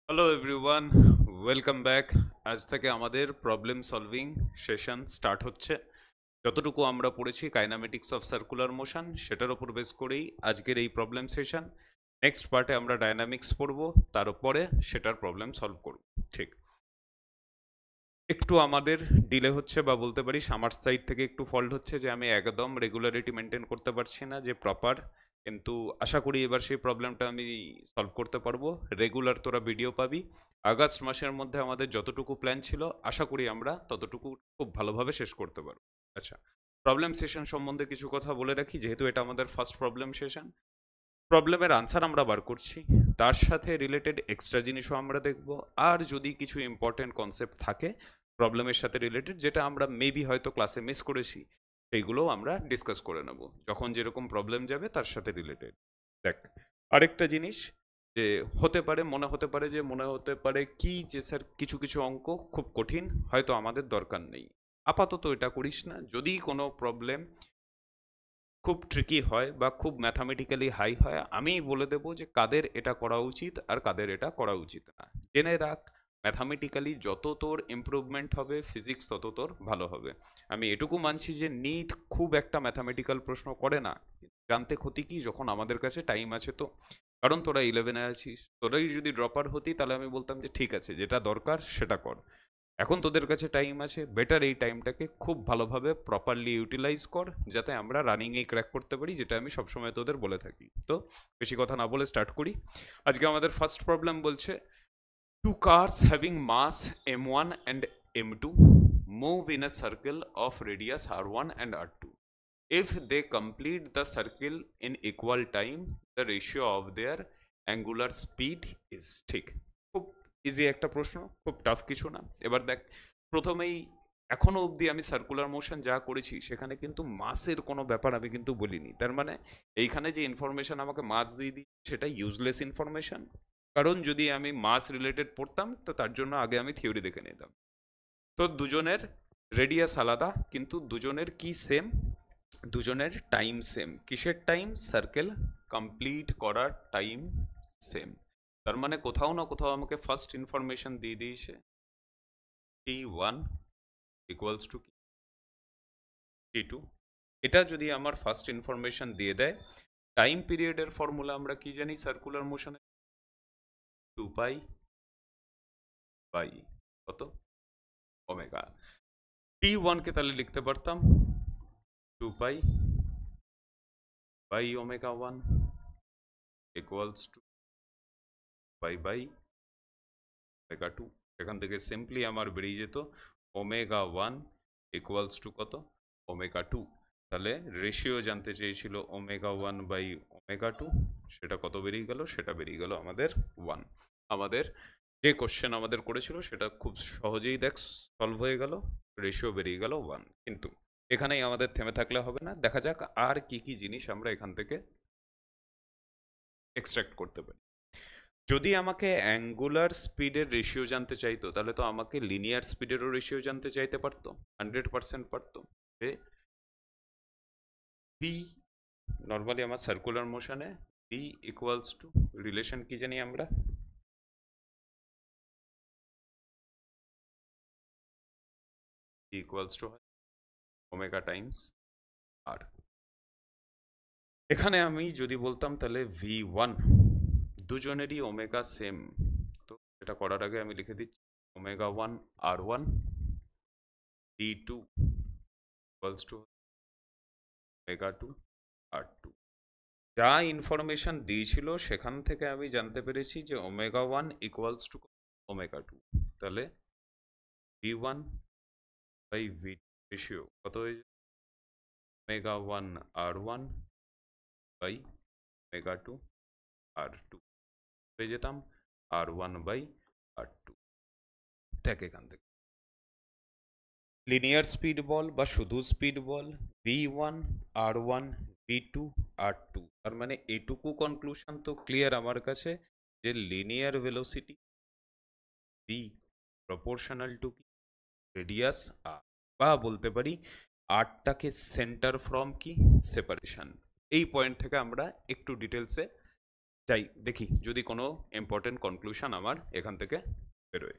Hello everyone, welcome back. আজ থেকে আমাদের প্রবলেম সলভিং সেশন স্টার্ট হচ্ছে। যতটুকু আমরা পড়েছি কাইনামেটিক্স অফ সার্কুলার মোশন সেটার উপর বেস করেই আজকের এই প্রবলেম সেশন। নেক্সট পার্টে আমরা ডায়নামিক্স পড়ব, তার উপরে সেটার প্রবলেম সলভ করব। ঠিক, একটু আমাদের ডিলে হচ্ছে বা বলতে পারিস আমার সাইড থেকে একটু ফল্ট হচ্ছে যে আমি একদম রেগুলারিটি মেনটেন করতে পারছি না যে প্রপার, কিন্তু আশা করি এবার সেই প্রবলেমটা আমি সলভ করতে পারবো। রেগুলার তোরা ভিডিও পাবি। আগস্ট মাসের মধ্যে আমাদের যতটুকু প্ল্যান ছিল আশা করি আমরা ততটুকু খুব ভালোভাবে শেষ করতে পারবো। আচ্ছা, প্রবলেম সেশন সম্বন্ধে কিছু কথা বলে রাখি, যেহেতু এটা আমাদের ফার্স্ট প্রবলেম সেশন। প্রবলেমের আনসার আমরা বার করছি, তার সাথে রিলেটেড এক্সট্রা জিনিসও আমরা দেখব। আর যদি কিছু ইম্পর্টেন্ট কনসেপ্ট থাকে প্রবলেমের সাথে রিলেটেড যেটা আমরা মেবি হয়তো ক্লাসে মিস করেছি, সেইগুলোও আমরা ডিসকাস করে নেব যখন যেরকম প্রবলেম যাবে তার সাথে রিলেটেড। দেখ, আরেকটা জিনিস যে মনে হতে পারে কি যে স্যার কিছু কিছু অঙ্ক খুব কঠিন, হয়তো আমাদের দরকার নেই। আপাতত এটা করিস না। যদি কোনো প্রবলেম খুব ট্রিকি হয় বা খুব ম্যাথামেটিক্যালি হাই হয়, আমি বলে দেবো যে কাদের এটা করা উচিত আর কাদের এটা করা উচিত না। জেনে রাখ, ম্যাথামেটিক্যালি যত তোর ইমপ্রুভমেন্ট হবে ফিজিক্স তত তোর ভালো হবে। আমি এটুকু মানছি যে নিট খুব একটা ম্যাথামেটিক্যাল প্রশ্ন করে না, জানতে ক্ষতি কি যখন আমাদের কাছে টাইম আছে। তো কারণ তোরা 11-এ আছিস, তোরাই যদি ড্রপার হতি তাহলে আমি বলতাম যে ঠিক আছে, যেটা দরকার সেটা কর। এখন তোদের কাছে টাইম আছে, বেটার এই টাইমটাকে খুব ভালোভাবে প্রপারলি ইউটিলাইজ কর, যাতে আমরা রানিংয়ে ক্র্যাক করতে পারি, যেটা আমি সবসময় তোদের বলে থাকি। তো বেশি কথা না বলে স্টার্ট করি। আজকে আমাদের ফার্স্ট প্রবলেম বলছে, two cars having mass m1 and m2 move in a circle of radius r1 and r2. If they complete the circle in equal time, the ratio of their angular speed is, ঠিক, খুব easy একটা প্রশ্ন, খুব tough কিছু না। এবার দেখ, প্রথমেই এখনো অবধি আমি সার্কুলার মোশন যা করেছি সেখানে কিন্তু মাসের কোনো ব্যাপার আমি কিন্তু বলিনি। তার মানে এইখানে যে ইনফরমেশন আমাকে মাস দিয়ে দিই সেটা ইউজলেস ইনফরমেশন। কারণ যদি আমি মাস রিলেটেড পড়তাম তো তার জন্য আগে আমি থিওরি দেখে নিতাম। তো দুজনের রেডিয়াস আলাদা, কিন্তু দুজনের কি সেম, দুজনের টাইম সেম। কিসের টাইম? সার্কেল কমপ্লিট করার টাইম সেম। তার মানে কোথাও না কোথাও আমাকে ফার্স্ট ইনফরমেশন দিয়ে দিয়েছে t1 ইকুয়ালস টু t2। এটা যদি আমার ফার্স্ট ইনফরমেশন দিয়ে দেয়, টাইম পিরিয়ডের ফর্মুলা আমরা কি জানি সার্কুলার মোশনে? 2 পাই বাই কত? ওমেগা। t1 কে তাহলে লিখতে পারতাম 2 pi by omega 1 equals to pi by omega 2। এখান থেকে সিম্পলি আমার বেরিয়ে যেত ওমেগা 1 ইকুয়ালস টু কত? ওমেগা 2। তাহলে রেশিও জানতে চেয়েছিল ওমেগা 1 বাই ওমেগা 2, সেটা কত বেরিয়ে গেল? সেটা বেরিয়ে গেল আমাদের 1। আমাদের যে কোশ্চেন আমাদের করেছিল সেটা খুব সহজেই দেখ সলভ হয়ে গেল, রেশিও বেরিয়ে গেল 1। কিন্তু এখানেই আমাদের থেমে থাকলে হবে না, দেখা যাক আর কি কি জিনিস আমরা এখান থেকে এক্সট্রাক্ট করতে পারি। যদি আমাকে অ্যাঙ্গুলার স্পিডের রেশিও জানতে চাইতো তাহলে তো আমাকে লিনিয়ার স্পিডেরও রেশিও জানতে চাইতে পারতো, 100% পারতো। যে ভি, নর্মালি আমার সার্কুলার মোশনে ভি ইকুয়ালস টু, রিলেশন কি জানি আমরা? V equals to omega times r. এখানে আমি যদি বলতাম তাহলে v1, দুজনেরই ওমেগা সেম, তো এটা করার আগে আমি লিখে দিচ্ছি omega 1 r1, v2 equals to omega 2 r2। যা ইনফরমেশন দিয়েছিল সেখান থেকে আমি জানতে পেরেছি যে ওমেগা 1 ইকুয়ালস টু ওমেগা 2। তাহলে v1 বাই v রেশিও কত হয়ে যাবে? Omega 1 r1 by omega 2 r2 পেয়ে যেতাম r1 বাই r2। দেখ এখান থেকে লিনিয়ার স্পিড বল বা শুধু স্পিড বল, v1 r1 v2 r2। তার মানে এটুকু কনক্লুশন তো ক্লিয়ার আমার কাছে যে linear velocity v proportional to কি? রেডিয়াস আর, বা বলতে পারি আরটাকে সেন্টার ফ্রম কি? সেপারেশন। এই পয়েন্ট থেকে আমরা একটু ডিটেলসে যাই দেখি যদি কোনো ইম্পর্টেন্ট কনক্লুশন আমার এখান থেকে বেরোয়।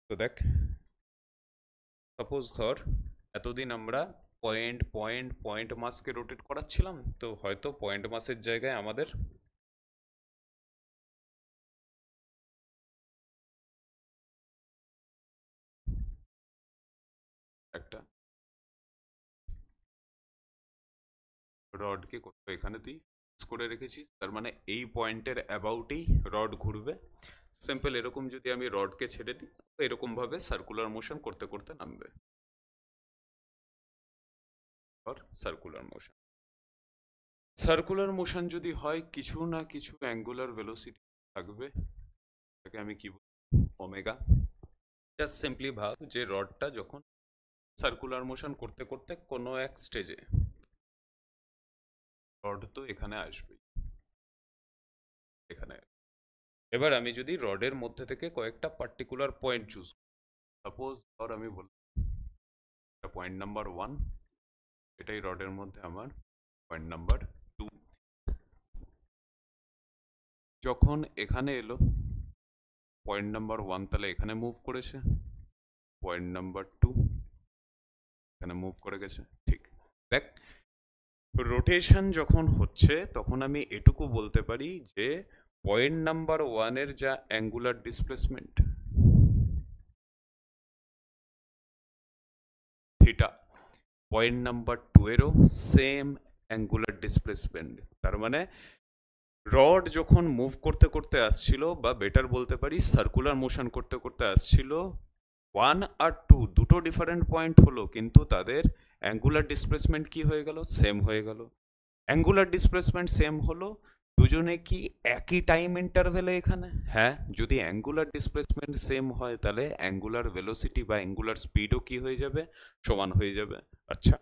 তো দেখ, সাপোজ ধর এতদিন আমরা পয়েন্ট পয়েন্ট পয়েন্ট মাসকে রোটেট করাচ্ছিলাম, তো হয়তো পয়েন্ট মাসের জায়গায় আমাদের একটা রডকে কোথাও এখানে তুই ফিক্স করে রেখেছিস, তার মানে এই পয়েন্টের অ্যাবাউটেই রড ঘুরবে। সিম্পল এরকম যদি আমি রডকে ছেড়ে দিই, এরকম ভাবে সার্কুলার মোশন করতে করতে নামবে, আর সার্কুলার মোশন। সার্কুলার মোশন যদি হয়, কিছু না কিছু অ্যাঙ্গুলার ভেলোসিটি থাকবে, তাকে আমি কি বলি, ওমেগা। জাস্ট সিম্পলি ভাব যে রডটা যখন সার্কুলার মোশন করতে করতে কোনো এক স্টেজে রড তো এখানে আসবেই, এখানে। এবার আমি যদি রডের মধ্যে থেকে কয়েকটা পার্টিকুলার পয়েন্ট চুজ, সাপোজ ধর আমি বললাম পয়েন্ট নাম্বার 1, এটাই রডের মধ্যে আমার পয়েন্ট নাম্বার 2। যখন এখানে এলো পয়েন্ট নাম্বার 1, তাহলে এখানে মুভ করেছে, পয়েন্ট নাম্বার 2 এখানে মুভ করে গেছে। ঠিক, দেখ রোটেশন যখন হচ্ছে তখন আমি এটুকু বলতে পারি যে পয়েন্ট নাম্বার 1 যা angular displacement theta, point number 2 same angular displacement. তার মানে রড যখন মুভ করতে করতে আসছিল, বা বেটার বলতে পারি সার্কুলার মোশন করতে করতে আসছিল, 1 আর 2 দুটো ডিফারেন্ট পয়েন্ট হলো, কিন্তু তাদের অ্যাঙ্গুলার ডিসপ্লেসমেন্ট কি হয়ে গেল, সেম হয়ে গেল। অ্যাঙ্গুলার ডিসপ্লেসমেন্ট সেম হলো, দুজনে কি একই টাইম ইন্টারভেলে এখানে? হ্যাঁ, যদি অ্যাঙ্গুলার ডিসপ্লেসমেন্ট সেম হয় তাহলে অ্যাঙ্গুলার ভেলোসিটি বা অ্যাঙ্গুলার স্পিডও কি হয়ে যাবে, সমান হয়ে যাবে। আচ্ছা,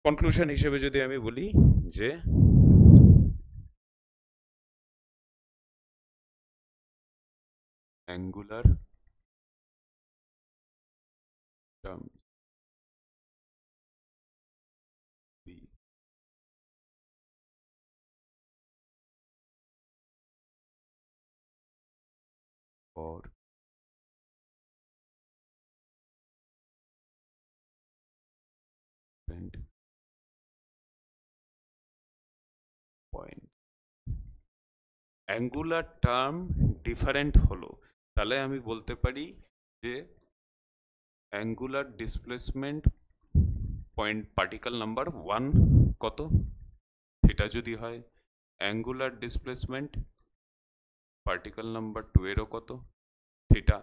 কনক্লুশন হিসেবে যদি আমি বলি যে angular terms be for point, angular term different হলো, তাহলে আমি বলতে পারি যে angular displacement point particle number 1 কত, থিটা যদি হয়, অ্যাঙ্গুলার ডিসপ্লেসমেন্ট পার্টিকেল নাম্বার 2 কত, থিটা,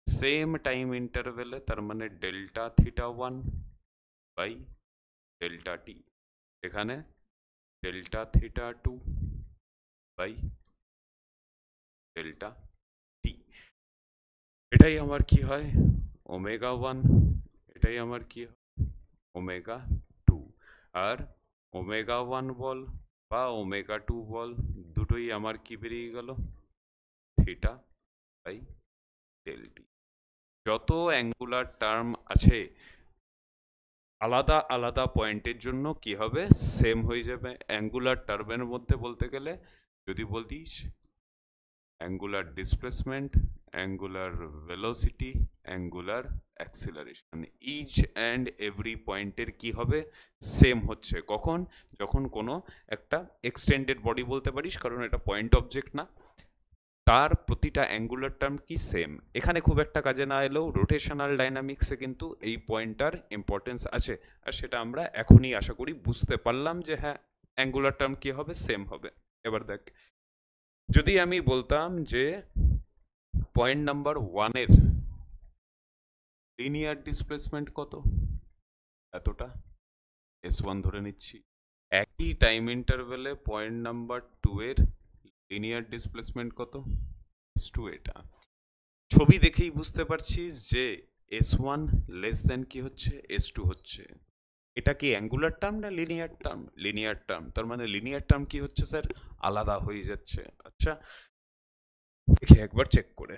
সেম টাইম ইন্টারভেলে, তার মানে ডেল্টা থিটা 1 বাই ডেল্টা টি, এখানে ডেল্টা থিটা 2 বাই ডেল্টা টি। এটাই আমার কি হয়, ওমেগা 1, এটাই আমার কি হয়, ওমেগা 2। আর ওমেগা 1 বল বা ওমেগা 2 বল, দুটোই আমার কি বেরিয়ে গেল, থিটা বাই ডেল টি। যত অ্যাঙ্গুলার টার্ম আছে আলাদা আলাদা পয়েন্টের জন্য কি হবে, সেম হয়ে যাবে। অ্যাঙ্গুলার টার্মের মধ্যে বলতে গেলে যদি বলতিস angular displacement, angular velocity, angular acceleration, each and every পয়েন্টের কি হবে, সেম হচ্ছে। কখন, যখন কোনো একটা এক্সটেন্ডেড বডি বলতে পারিস, কারণ এটা পয়েন্ট অবজেক্ট না, তার প্রতিটা অ্যাঙ্গুলার টার্ম কি সেম। এখানে খুব একটা কাজে না এলেও রোটেশনাল ডাইনামিক্সে কিন্তু এই পয়েন্টটার ইম্পর্টেন্স আছে, আর সেটা আমরা এখনই আশা করি বুঝতে পারলাম যে হ্যাঁ অ্যাঙ্গুলার টার্ম কি হবে, সেম হবে। এবার দেখ, যদি আমি বলতাম যে পয়েন্ট নাম্বার 1 লিনিয়ার ডিসপ্লেসমেন্ট কত, এতটা, S1 ধরে নিচ্ছি, একই টাইম ইন্টারভেলে পয়েন্ট নাম্বার 2 লিনিয়ার ডিসপ্লেসমেন্ট কত, S2, এটা ছবি দেখেই বুঝতে পারছিস যে S1 লেস দেন কি হচ্ছে, S2 হচ্ছে। এটা কি অ্যাঙ্গুলার টার্ম না লিনিয়ার টার্ম, লিনিয়ার টার্ম, তার মানে লিনিয়ার টার্ম কি হচ্ছে স্যার, আলাদা হয়ে যাচ্ছে। আচ্ছা, দেখি একবার চেক করে,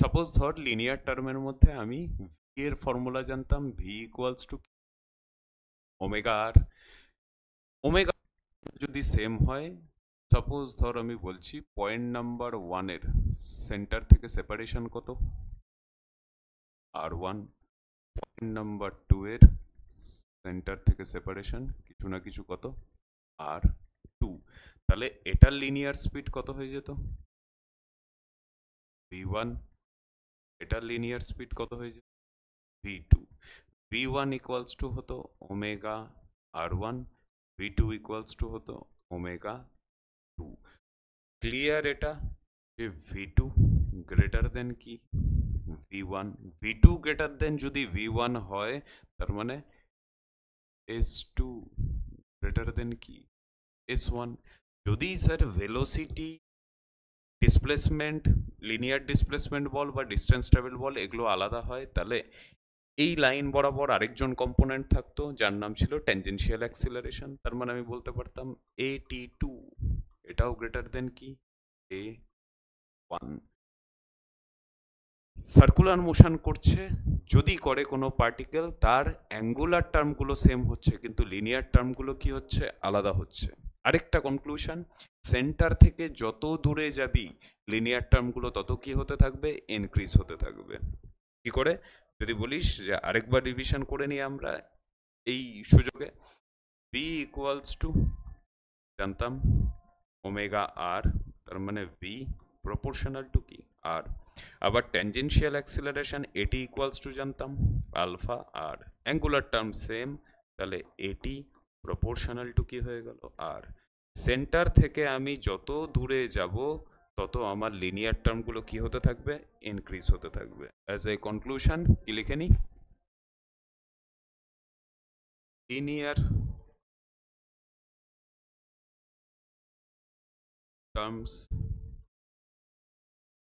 সাপোজ ধর লিনিয়ার টার্মের মধ্যে আমি ভি এর ফর্মুলা জানতাম, V equals to omega R. Omega যদি সেম হয়, সাপোজ ধর আমি বলছি পয়েন্ট নাম্বার 1 এর সেন্টার থেকে সেপারেশন কত, R1। পয়েন্ট নাম্বার 2 এর সেন্টার থেকে সেপারেশন কিছু না কিছু কত, R2। তাহলে এটার লিনিয়ার স্পিড কত হয়ে যেত, V1। এটার লিনিয়ার স্পিড কত হয়ে যেত, V2। V1 ইকুয়ালস টু হতো omega R1, V2 equals to হতো ওমেগা 2। ক্লিয়ার এটা যে V2 গ্রেটার দেন কি V1, V2 গ্রেটার দেন যদি V1 হয় তার মানে S2 গ্রেটার দেন কি S1। যদি sir velocity, displacement, linear displacement বল বা ডিস্টেন্স ট্রাভেল বল এগুলো আলাদা হয়, তাহলে এই লাইন বরাবর আরেকজন কম্পোনেন্ট থাকতো যার নাম ছিল ট্যানজেনশিয়াল অ্যাক্সিলারেশন। তার মানে আমি বলতে পারতাম AT2 এটাও গ্রেটার দেন কি A1। সার্কুলার মোশন করছে, যদি করে কোনো পার্টিকেল তার অ্যাঙ্গুলার টার্মগুলো সেম হচ্ছে কিন্তু লিনিয়ার টার্মগুলো কি হচ্ছে, আলাদা হচ্ছে। আরেকটা কনক্লুশন, সেন্টার থেকে যত দূরে যাবি লিনিয়ার টার্মগুলো তত কি হতে থাকবে, ইনক্রিজ হতে থাকবে। কি করে, যদি বলিস যে আরেকবার রিভিশন করে নিই আমরা এই সুযোগে, V ইকুয়ালস টু জানতাম ওমেগা আর, তার মানে V প্রপোর্শনাল টু কি আর। আবার ট্যানজেনশিয়াল অ্যাক্সিলারেশন এটি ইকুয়ালস টু জানতাম আলফা আর, অ্যাঙ্গুলার টার্ম সেম, তাহলে এটি প্রপোর্শনাল টু কি হয়ে গেল আর। সেন্টার থেকে আমি যত দূরে যাব তত আমার লিনিয়ার টার্মগুলো কি হতে থাকবে, ইনক্রিজ হতে থাকবে। অ্যাজ এ কনক্লুশন কি লিখে নি, linear terms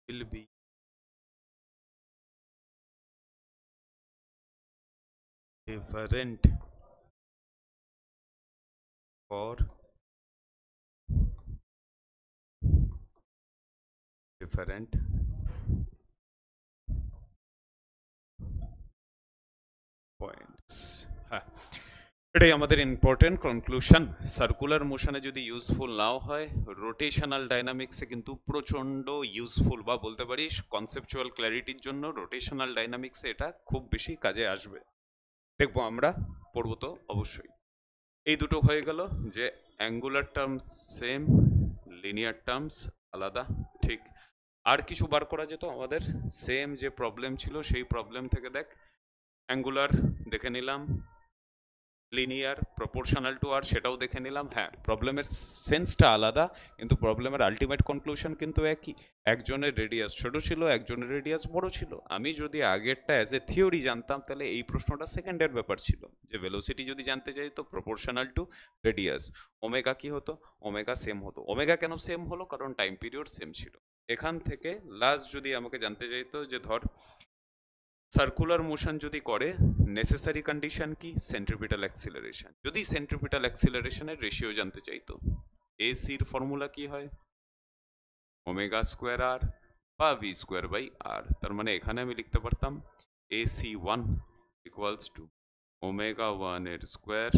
will be different for different points। হ্যাঁ, এটাই আমাদের ইম্পর্টেন্ট কনক্লুশন। সার্কুলার মোশনে যদি ইউজফুল নাও হয়, রোটেশনাল ডাইনামিক্সে কিন্তু প্রচণ্ড ইউজফুল, বা বলতে পারিস কনসেপচুয়াল ক্ল্যারিটির জন্য রোটেশনাল ডাইনামিক্সে এটা খুব বেশি কাজে আসবে। দেখবো আমরা, পড়বো তো অবশ্যই। এই দুটো হয়ে গেল যে angular terms same, linear terms আলাদা, ঠিক। আর কিছু বার করা যেত আমাদের, সেম যে প্রবলেম ছিল সেই প্রবলেম থেকে দেখ, অ্যাঙ্গুলার দেখে নিলাম, লিনিয়ার প্রপোর্শনাল টু আর সেটাও দেখে নিলাম। হ্যাঁ, প্রবলেমের সেন্সটা আলাদা কিন্তু প্রবলেমের আলটিমেট কনক্লুশন কিন্তু একই। একজনের রেডিয়াস ছোট ছিল, একজনের রেডিয়াস বড় ছিল। আমি যদি আগেরটা অ্যাজ এ থিওরি জানতাম তাহলে এই প্রশ্নটা সেকেন্ডের ব্যাপার ছিল, যে ভেলোসিটি যদি জানতে চাই তো প্রপোর্শনাল টু রেডিয়াস, ওমেগা কি হতো, ওমেগা সেম হতো। ওমেগা কেন সেম হলো, কারণ টাইম পিরিয়ড সেম ছিল। এখান থেকে লাস্ট যদি আমাকে জানতে চাইতো যে ধর সার্কুলার মোশন যদি করে, নেসেসারি কন্ডিশন কি, সেন্ট্রিপিটাল অ্যাক্সিলারেশন। যদি সেন্ট্রিপিটাল অ্যাক্সিলারেশনের রেশিও জানতে চাইতো, এসির ফর্মুলা কি হয়, ওমেগা স্কোয়ার আর বা ভি স্কোয়ার বাই আর। তার মানে এখানে আমি লিখতে পারতাম AC1 ইকুয়ালস টু ওমেগা 1 এর স্কোয়ার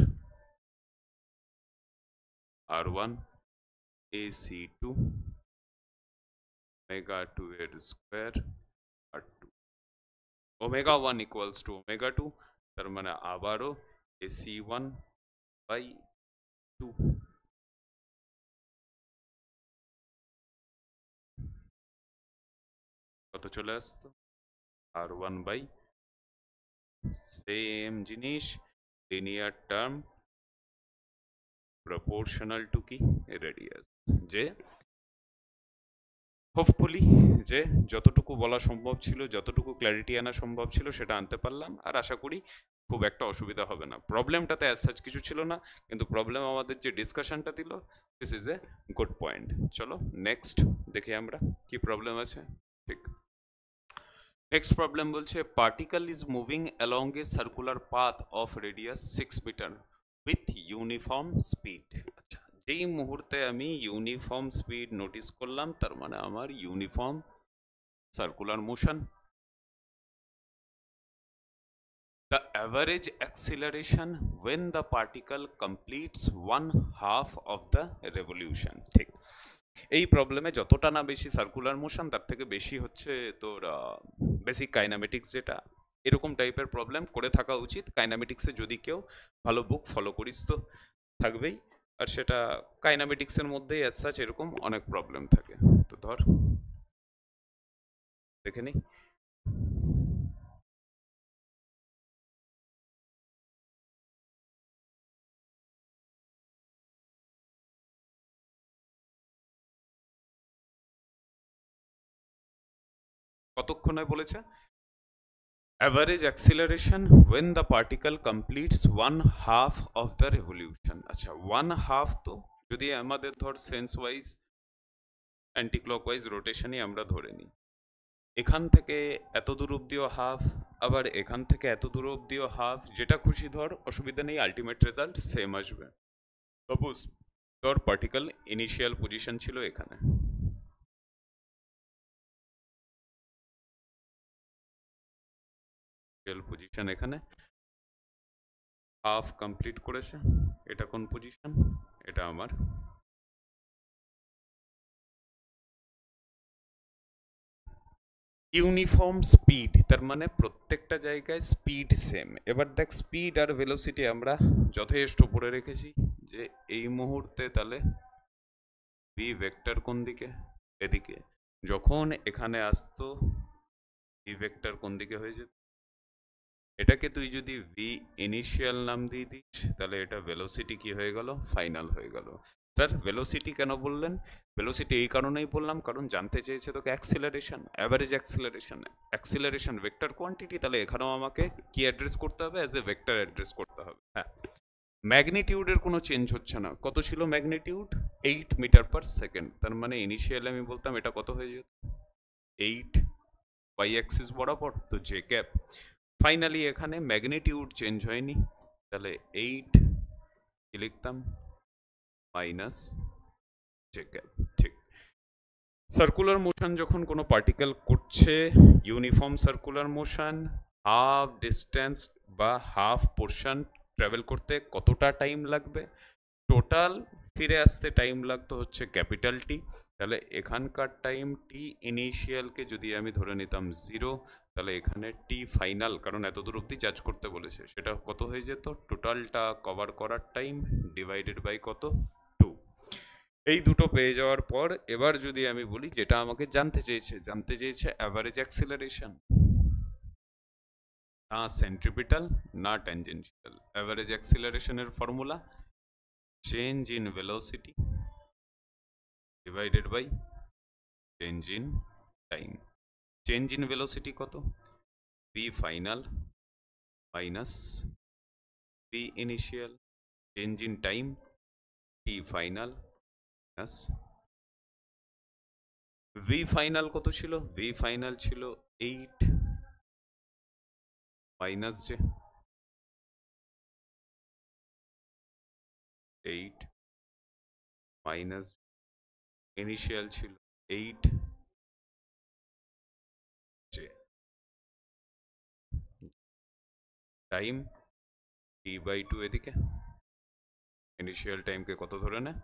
R1, AC2 ওমেগা 2 এর square R2। Omega 1 equals to omega 2, তার মানে আবারও AC1 বাই 2। কত চলে আসতো, R1 বাই, সেম জিনিস, লিনিয়ার টার্ম প্রপোর্শনাল টু কি রেডিয়াস। যে হোপফুলি যে যতটুকু বলা সম্ভব ছিল, যতটুকু ক্ল্যারিটি আনা সম্ভব ছিল সেটা আনতে পারলাম, আর আশা করি খুব একটা অসুবিধা হবে না। প্রবলেমটাতে অ্যাজ সাচ কিছু ছিল না, কিন্তু প্রবলেম আমাদের যে ডিসকাশনটা দিল, this is a good point. চলো নেক্সট দেখি আমরা কি প্রবলেম আছে। ঠিক, নেক্সট প্রবলেম বলছে particle is moving along a circular path of radius 6 metre with uniform speed. আচ্ছা, যেই মুহূর্তে আমি ইউনিফর্ম স্পিড নোটিস করলাম তার মানে আমার uniform circular motion. The average acceleration when the particle completes one half of the revolution। ঠিক, এই প্রবলেমে যতটা না বেশি সার্কুলার মোশন তার থেকে বেশি হচ্ছে তোর বেসিক কাইনামেটিক্স, যেটা এরকম টাইপের প্রবলেম করে থাকা উচিত কাইনামেটিক্সে। যদি কেউ ভালো বুক ফলো করিস তো থাকবেই, আর সেটা কাইনামেটিক্সের মধ্যেই অ্যাজ সাচ এরকম অনেক প্রবলেম থাকে। তো ধর দেখে নি। কতক্ষণে বলেছে? Average acceleration when the particle completes one half of the revolution। আচ্ছা, ওয়ান হাফ তো যদি আমাদের ধর সেন্স ওয়াইজ অ্যান্টি ক্লকওয়াইজ রোটেশনই আমরা ধরে নিই, এখান থেকে এত দূর অব্দিও হাফ, আবার এখান থেকে এত দূর অব্দিও হাফ, যেটা খুশি ধর, অসুবিধা নেই, আলটিমেট রেজাল্ট সেম আসবে। সাপোজ তোর পার্টিকেল ইনিশিয়াল পজিশন ছিল এখানে, পজিশন এখানে, হাফ কমপ্লিট করেছে, এটা কোন পজিশন? এটা আমার ইউনিফর্ম স্পিড, তার মানে প্রত্যেকটা জায়গায় স্পিড সেম। এবার দেখ, স্পিড আর ভেলোসিটি আমরা যথেষ্ট পড়ে রেখেছি, যে এই মুহূর্তে তাহলে ভি ভেক্টর কোন দিকে? এদিকে। যখন এখানে আসতো ভি ভেক্টর কোন দিকে হয়ে যেত? এটাকে তুই যদি ভি ইনিশিয়াল নাম দিয়ে দিস, তাহলে এটা ভেলোসিটি কি হয়ে গেল? ফাইনাল হয়ে গেল। স্যার ভেলোসিটি কেন বললেন? ভেলোসিটি এই কারণেই বললাম, কারণ জানতে চেয়েছে তোকে acceleration, average acceleration. Acceleration vector quantity, তাহলে এখানেও আমাকে কি অ্যাড্রেস করতে হবে? অ্যাজ এ ভেক্টর অ্যাড্রেস করতে হবে। হ্যাঁ, ম্যাগনিটিউডের কোনো চেঞ্জ হচ্ছে না। কত ছিল ম্যাগনিটিউড? 8 metre per second. তার মানে ইনিশিয়ালি আমি বলতাম এটা কত হয়ে যেত? 8 ওয়াই অ্যাক্সিস বরাবর, তো জে ক্যাপ। ফাইনালি এখানে ম্যাগনিটিউড চেঞ্জ হয়নি, তাহলে 8 কি লিখতাম? Minus J cap. ঠিক। সার্কুলার মোশন যখন কোনো পার্টিকেল করছে, uniform circular motion, half distance বা হাফ পোর্শন ট্রাভেল করতে কতটা টাইম লাগবে? টোটাল ফিরে আসতে টাইম লাগতো হচ্ছে ক্যাপিটাল টি। তাহলে এখানকার টাইম টি ইনিশিয়ালকে যদি আমি ধরে নিতাম 0, তাহলে এখানে টি ফাইনাল, কারণ এত দূর অব্দি চার্জ করতে বলেছে, সেটা কত হয়ে যেত? টোটালটা কভার করার টাইম ডিভাইডেড বাই কত? 2। এই দুটো পেয়ে যাওয়ার পর এবার যদি আমি বলি যেটা আমাকে জানতে চেয়েছে অ্যাভারেজ অ্যাক্সিলারেশন, না সেন্ট্রিপিটাল না ট্যানজেনশিয়াল। অ্যাভারেজ অ্যাক্সিলারেশনের formula change in velocity divided by change in time. Change in velocity কত? V final minus v initial. Change in time t final minus v final. কত ছিল? ভি ফাইনাল ছিল 8 minus যে 8 minus initial ছিল 8 যে time t/2 এদিকে, initial টাইমকে কত ধরে নেয়?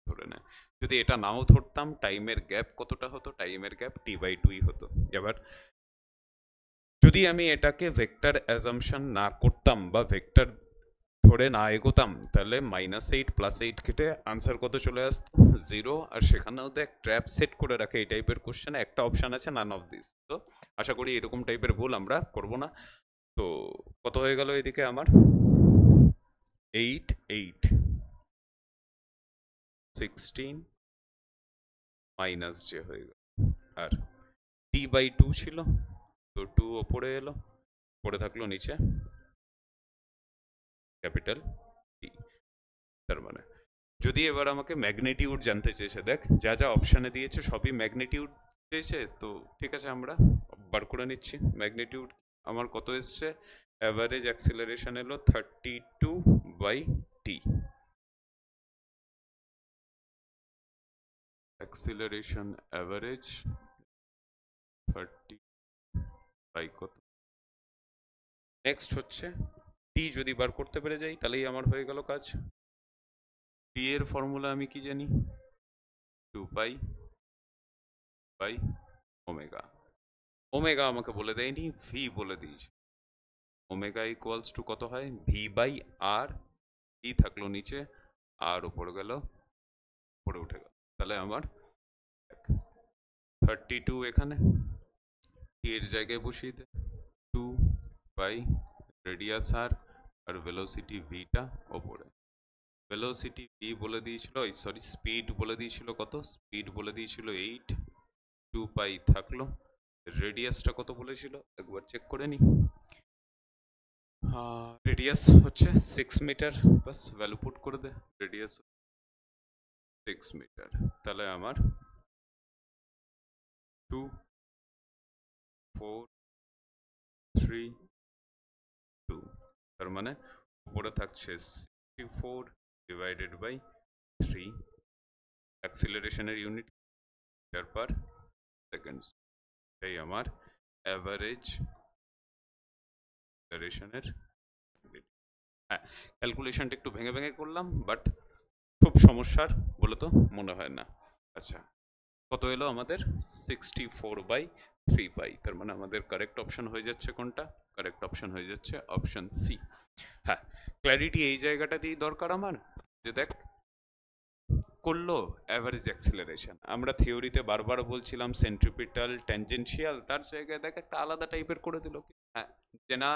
ধরে নেয়। যদি এটা নাও ধরতাম, টাইমের গ্যাপ কতটা হতো? টাইমের গ্যাপ t/2ই হতো। এবার যদি আমি এটাকে ভেক্টর অ্যাজাম্পশন না করতাম বা ভেক্টর ধরে না এগোতাম, তাহলে -8 + 8 কেটে আনসার কত চলে আসতো? 0। আর সেখানেও দেখ ট্র্যাপ সেট করে রাখে এই টাইপের কোশ্চেনে, একটা অপশন আছে নান অফ দিস। তো আশা করি এরকম টাইপের ভুল আমরা করব না। তো কত হয়ে গেল এদিকে আমার? 8 8 16 মাইনাস যে হয়ে গেল, আর t/2 ছিল, তো 2 ওপরে এলো, পড়ে থাকলো নিচে ক্যাপিটাল টি। তার মানে যদি এবার আমাকে ম্যাগনিটিউড জানতে চেয়েছে, দেখ যা যা অপশানে দিয়েছে সবই ম্যাগনিটিউড চেয়েছে, তো ঠিক আছে আমরা বার করে নিচ্ছি ম্যাগনিটিউড। আমার কত এসছে? অ্যাভারেজ অ্যাক্সিলারেশন এলো 32/t। অ্যাক্সিলারেশন অ্যাভারেজ 30 বাই কত? নেক্সট হচ্ছে টি যদি বার করতে পেরে যাই তাহলেই আমার হয়ে গেল কাজ। টি এর ফর্মুলা আমি কি জানি, 2 পাই বাই ওমেগা। ওমেগা আমাকে বলে দেয়নি, ভি বলে দিয়েছে। ওমেগা ইকুয়ালস টু কত হয়, ভি বাই আর। ই থাকলো নিচে, আর উপর গেল, উপরে উঠে গেল। তাহলে আমার 32 এখানে টি এর জায়গায় বসিয়ে দে, 2 পাই রেডিয়াস আর, আর ভেলোসিটি ভিটা ওপরে। ভেলোসিটি ভি বলে দিয়েছিল, সরি স্পিড বলে দিয়েছিল কত, স্পিড বলে দিয়েছিল 8, 2 পাই থাকলো। রেডিয়াসটা কত বলেছিল একবার চেক করে নি, রেডিয়াস হচ্ছে 6 মিটার, বাস ভ্যালু পুট করে দে, রেডিয়াস 6 মিটার। তাহলে আমার 2, 4, 3, 2, তার মানে উপরে থাকছে 64 ডিভাইডেড বাই 3, অ্যাক্সিলারেশনের ইউনিট মিটার পার সেকেন্ড। এই আমার অ্যাভারেজ অ্যাক্সিলারেশনের, হ্যাঁ ক্যালকুলেশনটা একটু ভেঙে ভেঙে করলাম, বাট খুব সমস্যার বলে তো মনে হয় না। আচ্ছা, কত এলো আমাদের, 64/3 পাই। তার মানে আমাদের কারেক্ট অপশন হয়ে যাচ্ছে কোনটা, কারেক্ট অপশন হয়ে যাচ্ছে অপশন সি। হ্যাঁ, ক্ল্যারিটি এই জায়গাটা দিয়েই দরকার আমার, যে দেখ করলো অ্যাভারেজ অ্যাক্সিলারেশন, আমরা থিওরিতে বারবার বলছিলাম সেন্ট্রিপিটাল ট্যানজেনশিয়াল, তার জায়গায় দেখ একটা আলাদা টাইপের করে দিল। হ্যাঁ, চেনা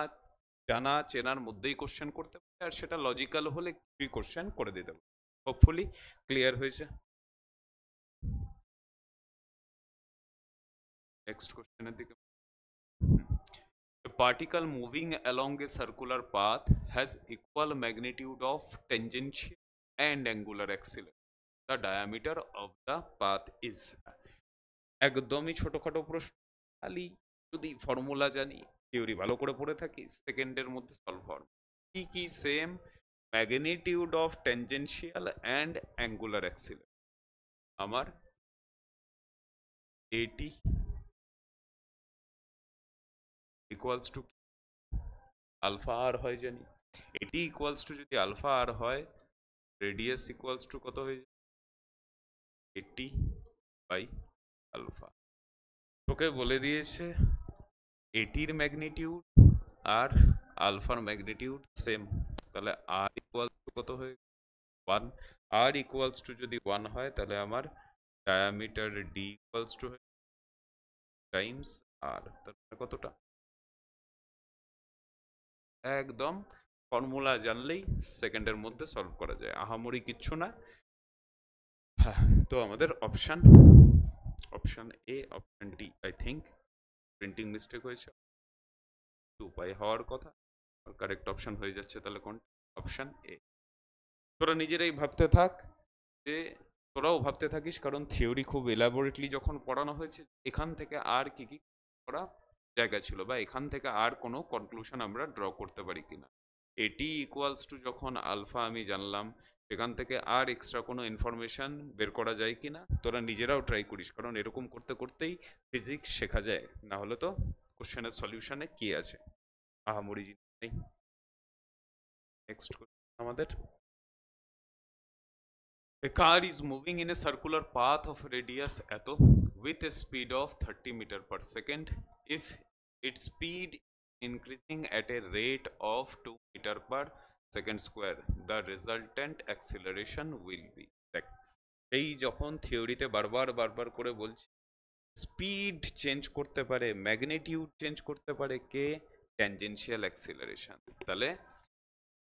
জানা চেনার মধ্যেই কোশ্চেন করতে পারে, আর সেটা লজিক্যাল হলে কি কোশ্চেন করে দিতে পারে। হোপফুলি ক্লিয়ার হয়েছে। নেক্সট কোশ্চেনের দিকে। A particle moving along a circular path has equal magnitude of tangential and angular acceleration. The diameter of the path is. একদমই ছোটখাটো প্রশ্ন, খালি যদি ফর্মুলা জানি, থিওরি ভালো করে পড়ে থাকি, সেকেন্ডের মধ্যে সলভ হওয়ার। কি কি same, magnitude of tangential and angular acceleration. আমার এটি ইকুয়ালস টু আলফা আর হয় জানি, এটি ইকুয়ালস টু যদি আলফা আর হয়, রেডিয়াস ইকুয়ালস টু কত হয়ে যায়, 80/আলফা। তোকে বলে দিয়েছে এটির ম্যাগনিটিউড আর আলফার ম্যাগনিটিউড সেম, তাহলে আর ইকুয়ালস টু কত হয়ে 1। আর ইকুয়ালস টু যদি 1 হয় তাহলে আমার diameter d equals to times r, তাহলে কতটা, একদম ফর্মুলা জানলেই সেকেন্ডের মধ্যে সলভ করা যায়, আহামরি কিচ্ছু না। হ্যাঁ, তো আমাদের option A, option D, I think printing mistake হয়েছে, 2 পাই হওয়ার কথা, আর কারেক্ট অপশন হয়ে যাচ্ছে তাহলে কোন, অপশন এ। তোরা নিজেরাই ভাবতে থাক, যে তোরাও ভাবতে থাকিস, কারণ থিওরি খুব এলাবোরেটলি যখন পড়ানো হয়েছে, এখান থেকে আর কি কি করা জায়গা ছিল, বা এখান থেকে আর কোনো কনক্লুশন আমরা ড্র করতে পারি কিনা। এটি ইকুয়ালস টু যখন আলফা আমি জানলাম, সেখান থেকে আর এক্সট্রা কোনো ইনফরমেশন বের করা যায় কিনা, তোরা নিজেরাও ট্রাই করিস, কারণ এরকম করতে করতেই ফিজিক্স শেখা যায়, না হলে তো কোশ্চেনের সলিউশনে কি আছে, আহামরি জিনিস নেই। নেক্সট আমাদের, a car is moving in a circular path of radius এত with a speed of 30 meter per second. If its speed increasing at a rate of 2 meter per second square, the resultant acceleration will be. দেখ, এই যখন থিওরিতে বারবার বারবার করে বলছি, speed change করতে পারে, ম্যাগনিটিউড চেঞ্জ করতে পারে কে, ট্যানজেনশিয়াল অ্যাক্সিলারেশন। তাহলে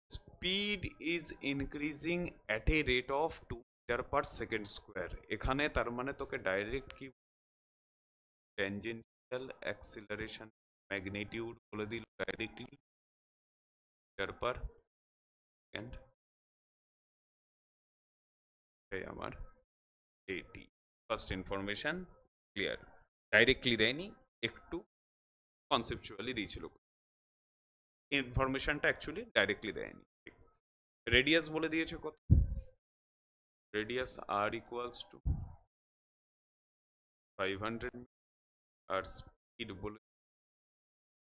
speed is increasing at a rate of 2 metre per second square, এখানে তার মানে তোকে ডাইরেক্ট কি ট্যানজেনশিয়াল অ্যাক্সিলারেশন ম্যাগনিটিউড বলে দিল ডাইরেক্টলি মিটার পার সেকেন্ড, এই আমার এটি ফার্স্ট ইনফরমেশন ক্লিয়ার। ডাইরেক্টলি দেয়নি, একটু কনসেপচুয়ালি দিয়েছিল, ইনফরমেশনটা অ্যাকচুয়ালি ডাইরেক্টলি দেয়নি। রেডিয়াস বলে দিয়েছে কত, রেডিয়াস আর ইকুয়ালস টু 500, আর স্পিড বলে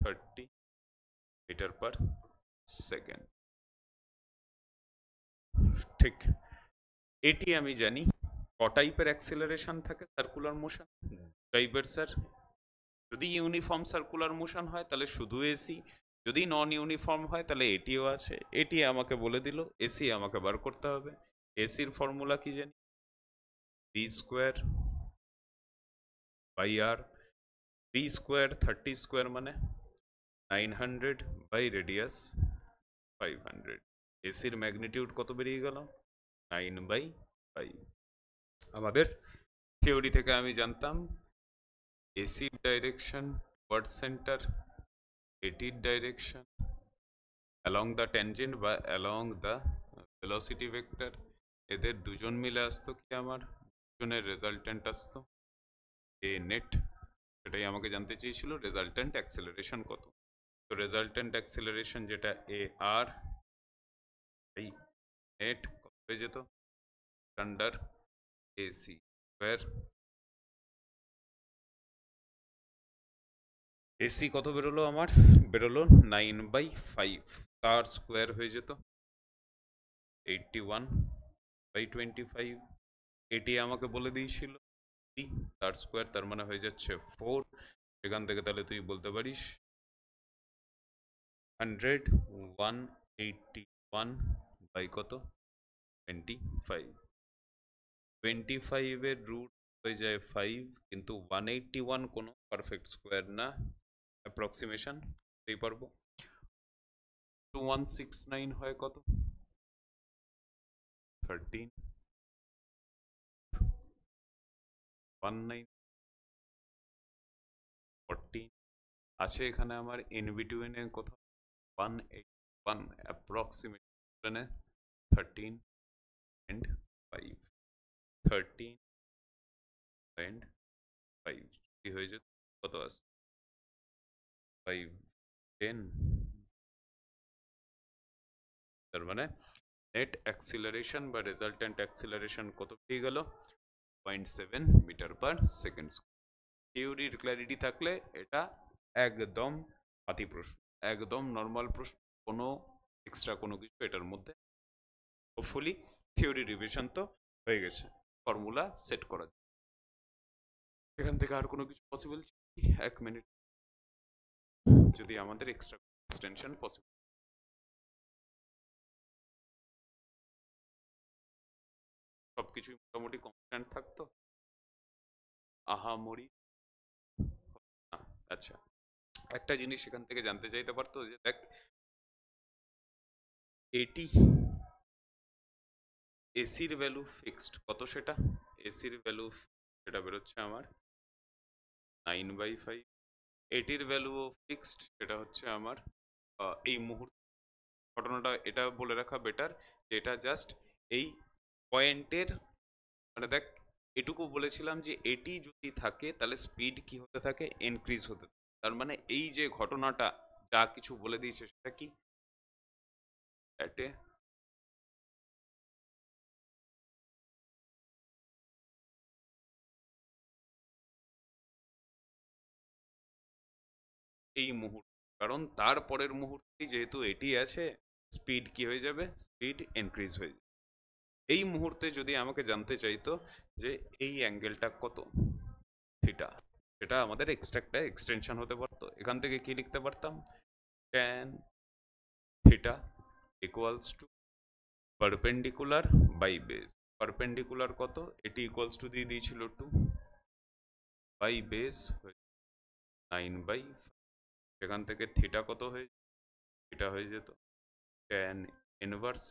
30, মিটার পার সেকেন্ড। ঠিক, এটি আমি জানি। ক টাইপের অ্যাক্সিলারেশন থাকে সার্কুলার মোশন? টাইপের স্যার। যদি ইউনিফর্ম সার্কুলার মোশন হয় তাহলে শুধু এসি, যদি নন ইউনিফর্ম হয় তাহলে এটিও আছে। এটি আমাকে বলে দিল, এসি আমাকে বার করতে হবে। এসির ফর্মুলা কি জানি? V square by R. V square 30 square মানে 900 বাই রেডিয়াস 500। এসির ম্যাগনিটিউড কত বেরিয়ে গেল? 9/5। আমাদের থিওরি থেকে আমি জানতাম এসির ডাইরেকশন ওয়ার্ড সেন্টার, এটির ডাইরেকশন অ্যালং দ্য ট্যানজেন্ট বা অ্যালং দ্য ভেলোসিটি ভেক্টর, এদের দুজন মিলে আসতো কি আমার দুজনের রেজাল্টেন্ট আসতো এ নেট। সেটাই আমাকে জানতে চেয়েছিল রেজাল্টেন্ট অ্যাক্সেলারেশন কত। তো রেজাল্টেন্ট অ্যাক্সেলারেশন যেটা এ আর এই নেট কত হয়ে যেত আন্ডার এসি স্কোয়ার। এসি কত বেরোলো আমার? বেরোলো 9/5, তার স্কোয়ার হয়ে যেত 81/25। এটি আমাকে বলে দিয়েছিল তার স্কোয়ার, তার মানে হয়ে যাচ্ছে 4। সেখান থেকে তাহলে তুই বলতে পারিস 100 181 বাই কত 25। 25 এর রুট হয়ে যায় 5, কিন্তু 181 কোনো পারফেক্ট স্কোয়ার না, অ্যাপ্রক্সিমেশন দিতেই পারবো। 2169 হয় কত? 13 19 14 আছে এখানে আমার ইন বিটুইনে কোথাও 181 অ্যাপ্রক্সিমেশনে 13 and 5। 13 and 5 কি হয়ে যেত কত আসছে 5 10, তার মানে নেট অ্যাক্সিলারেশন বা রেজাল্টেন্ট অ্যাক্সিলারেশন কত পেয়ে গেল 0.7 মিটার পার সেকেন্ড। থিওরির ক্ল্যারিটি থাকলে এটা একদম হাতি প্রশ্ন, একদম নর্মাল প্রশ্ন, কোনো এক্সট্রা কোনো কিছু এটার মধ্যে। হোপফুলি থিওরি রিভিশন তো হয়ে গেছে, ফর্মুলা সেট করা যায়। এখান থেকে আর কোনো কিছু পসিবল? 1 মিনিট যদি আমাদের এক্সট্রা এক্সটেনশন পসিবল। সবকিছুই মোটামুটি কনস্ট্যান্ট থাকতো, আহামরি না। আচ্ছা, একটা জিনিস এখান থেকে জানতে চাইতে পারতো যে দেখ এটি এসির ভ্যালু ফিক্সড কত, সেটা এসির ভ্যালু সেটা বেরোচ্ছে আমার 9/5। এটির ভ্যালুও ফিক্সড, সেটা হচ্ছে আমার এই মুহূর্তে ঘটনাটা এটা বলে রাখা বেটার যে এটা জাস্ট এই পয়েন্টের, মানে দেখ এটুকু বলেছিলাম যে এটি যদি থাকে তাহলে স্পিড কি হতে থাকে ইনক্রিজ হতে থাকে। তার মানে এই যে ঘটনাটা যা কিছু বলে দিয়েছে সেটা কি এটে এই মুহূর্তে, কারণ তার পরের মুহূর্তে যেহেতু এটি আছে স্পিড কি হয়ে যাবে স্পিড ইনক্রিজ হয়ে যাবে। এই মুহূর্তে যদি আমাকে জানতে চাইতো যে এই অ্যাঙ্গেলটা কত থিটা, সেটা আমাদের এক্সট্রা এক্সটেনশন হতে পারতো। এখান থেকে কি লিখতে পারতাম tan theta equals to perpendicular by base. Perpendicular কত এটি ইকুয়ালস টু দিয়ে দিয়েছিল 2 বাই বেস 9/5। সেখান থেকে থিটা কত হয়ে থিটা হয়ে যেত ট্যান ইনভার্স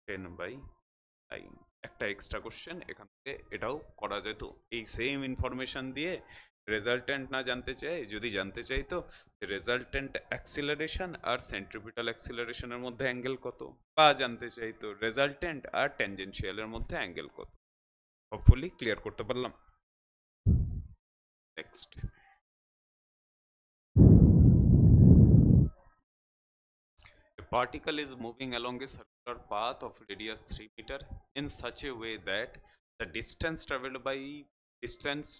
10/9। একটা এক্সট্রা কোশ্চেন এখান থেকে এটাও করা যেত, এই সেম ইনফরমেশন দিয়ে রেজাল্টেন্ট না জানতে চাই, যদি জানতে চাইতো রেজাল্টেন্ট অ্যাক্সিলারেশন আর সেন্ট্রিপিটাল অ্যাক্সিলারেশনের মধ্যে অ্যাঙ্গেল কত, বা জানতে চাইতো রেজাল্টেন্ট আর ট্যানজেনশিয়ালের মধ্যে অ্যাঙ্গেল কত। হোপফুলি ক্লিয়ার করতে পারলাম। Next, a particle is moving along a circular path of radius 3 meter in such a way that the distance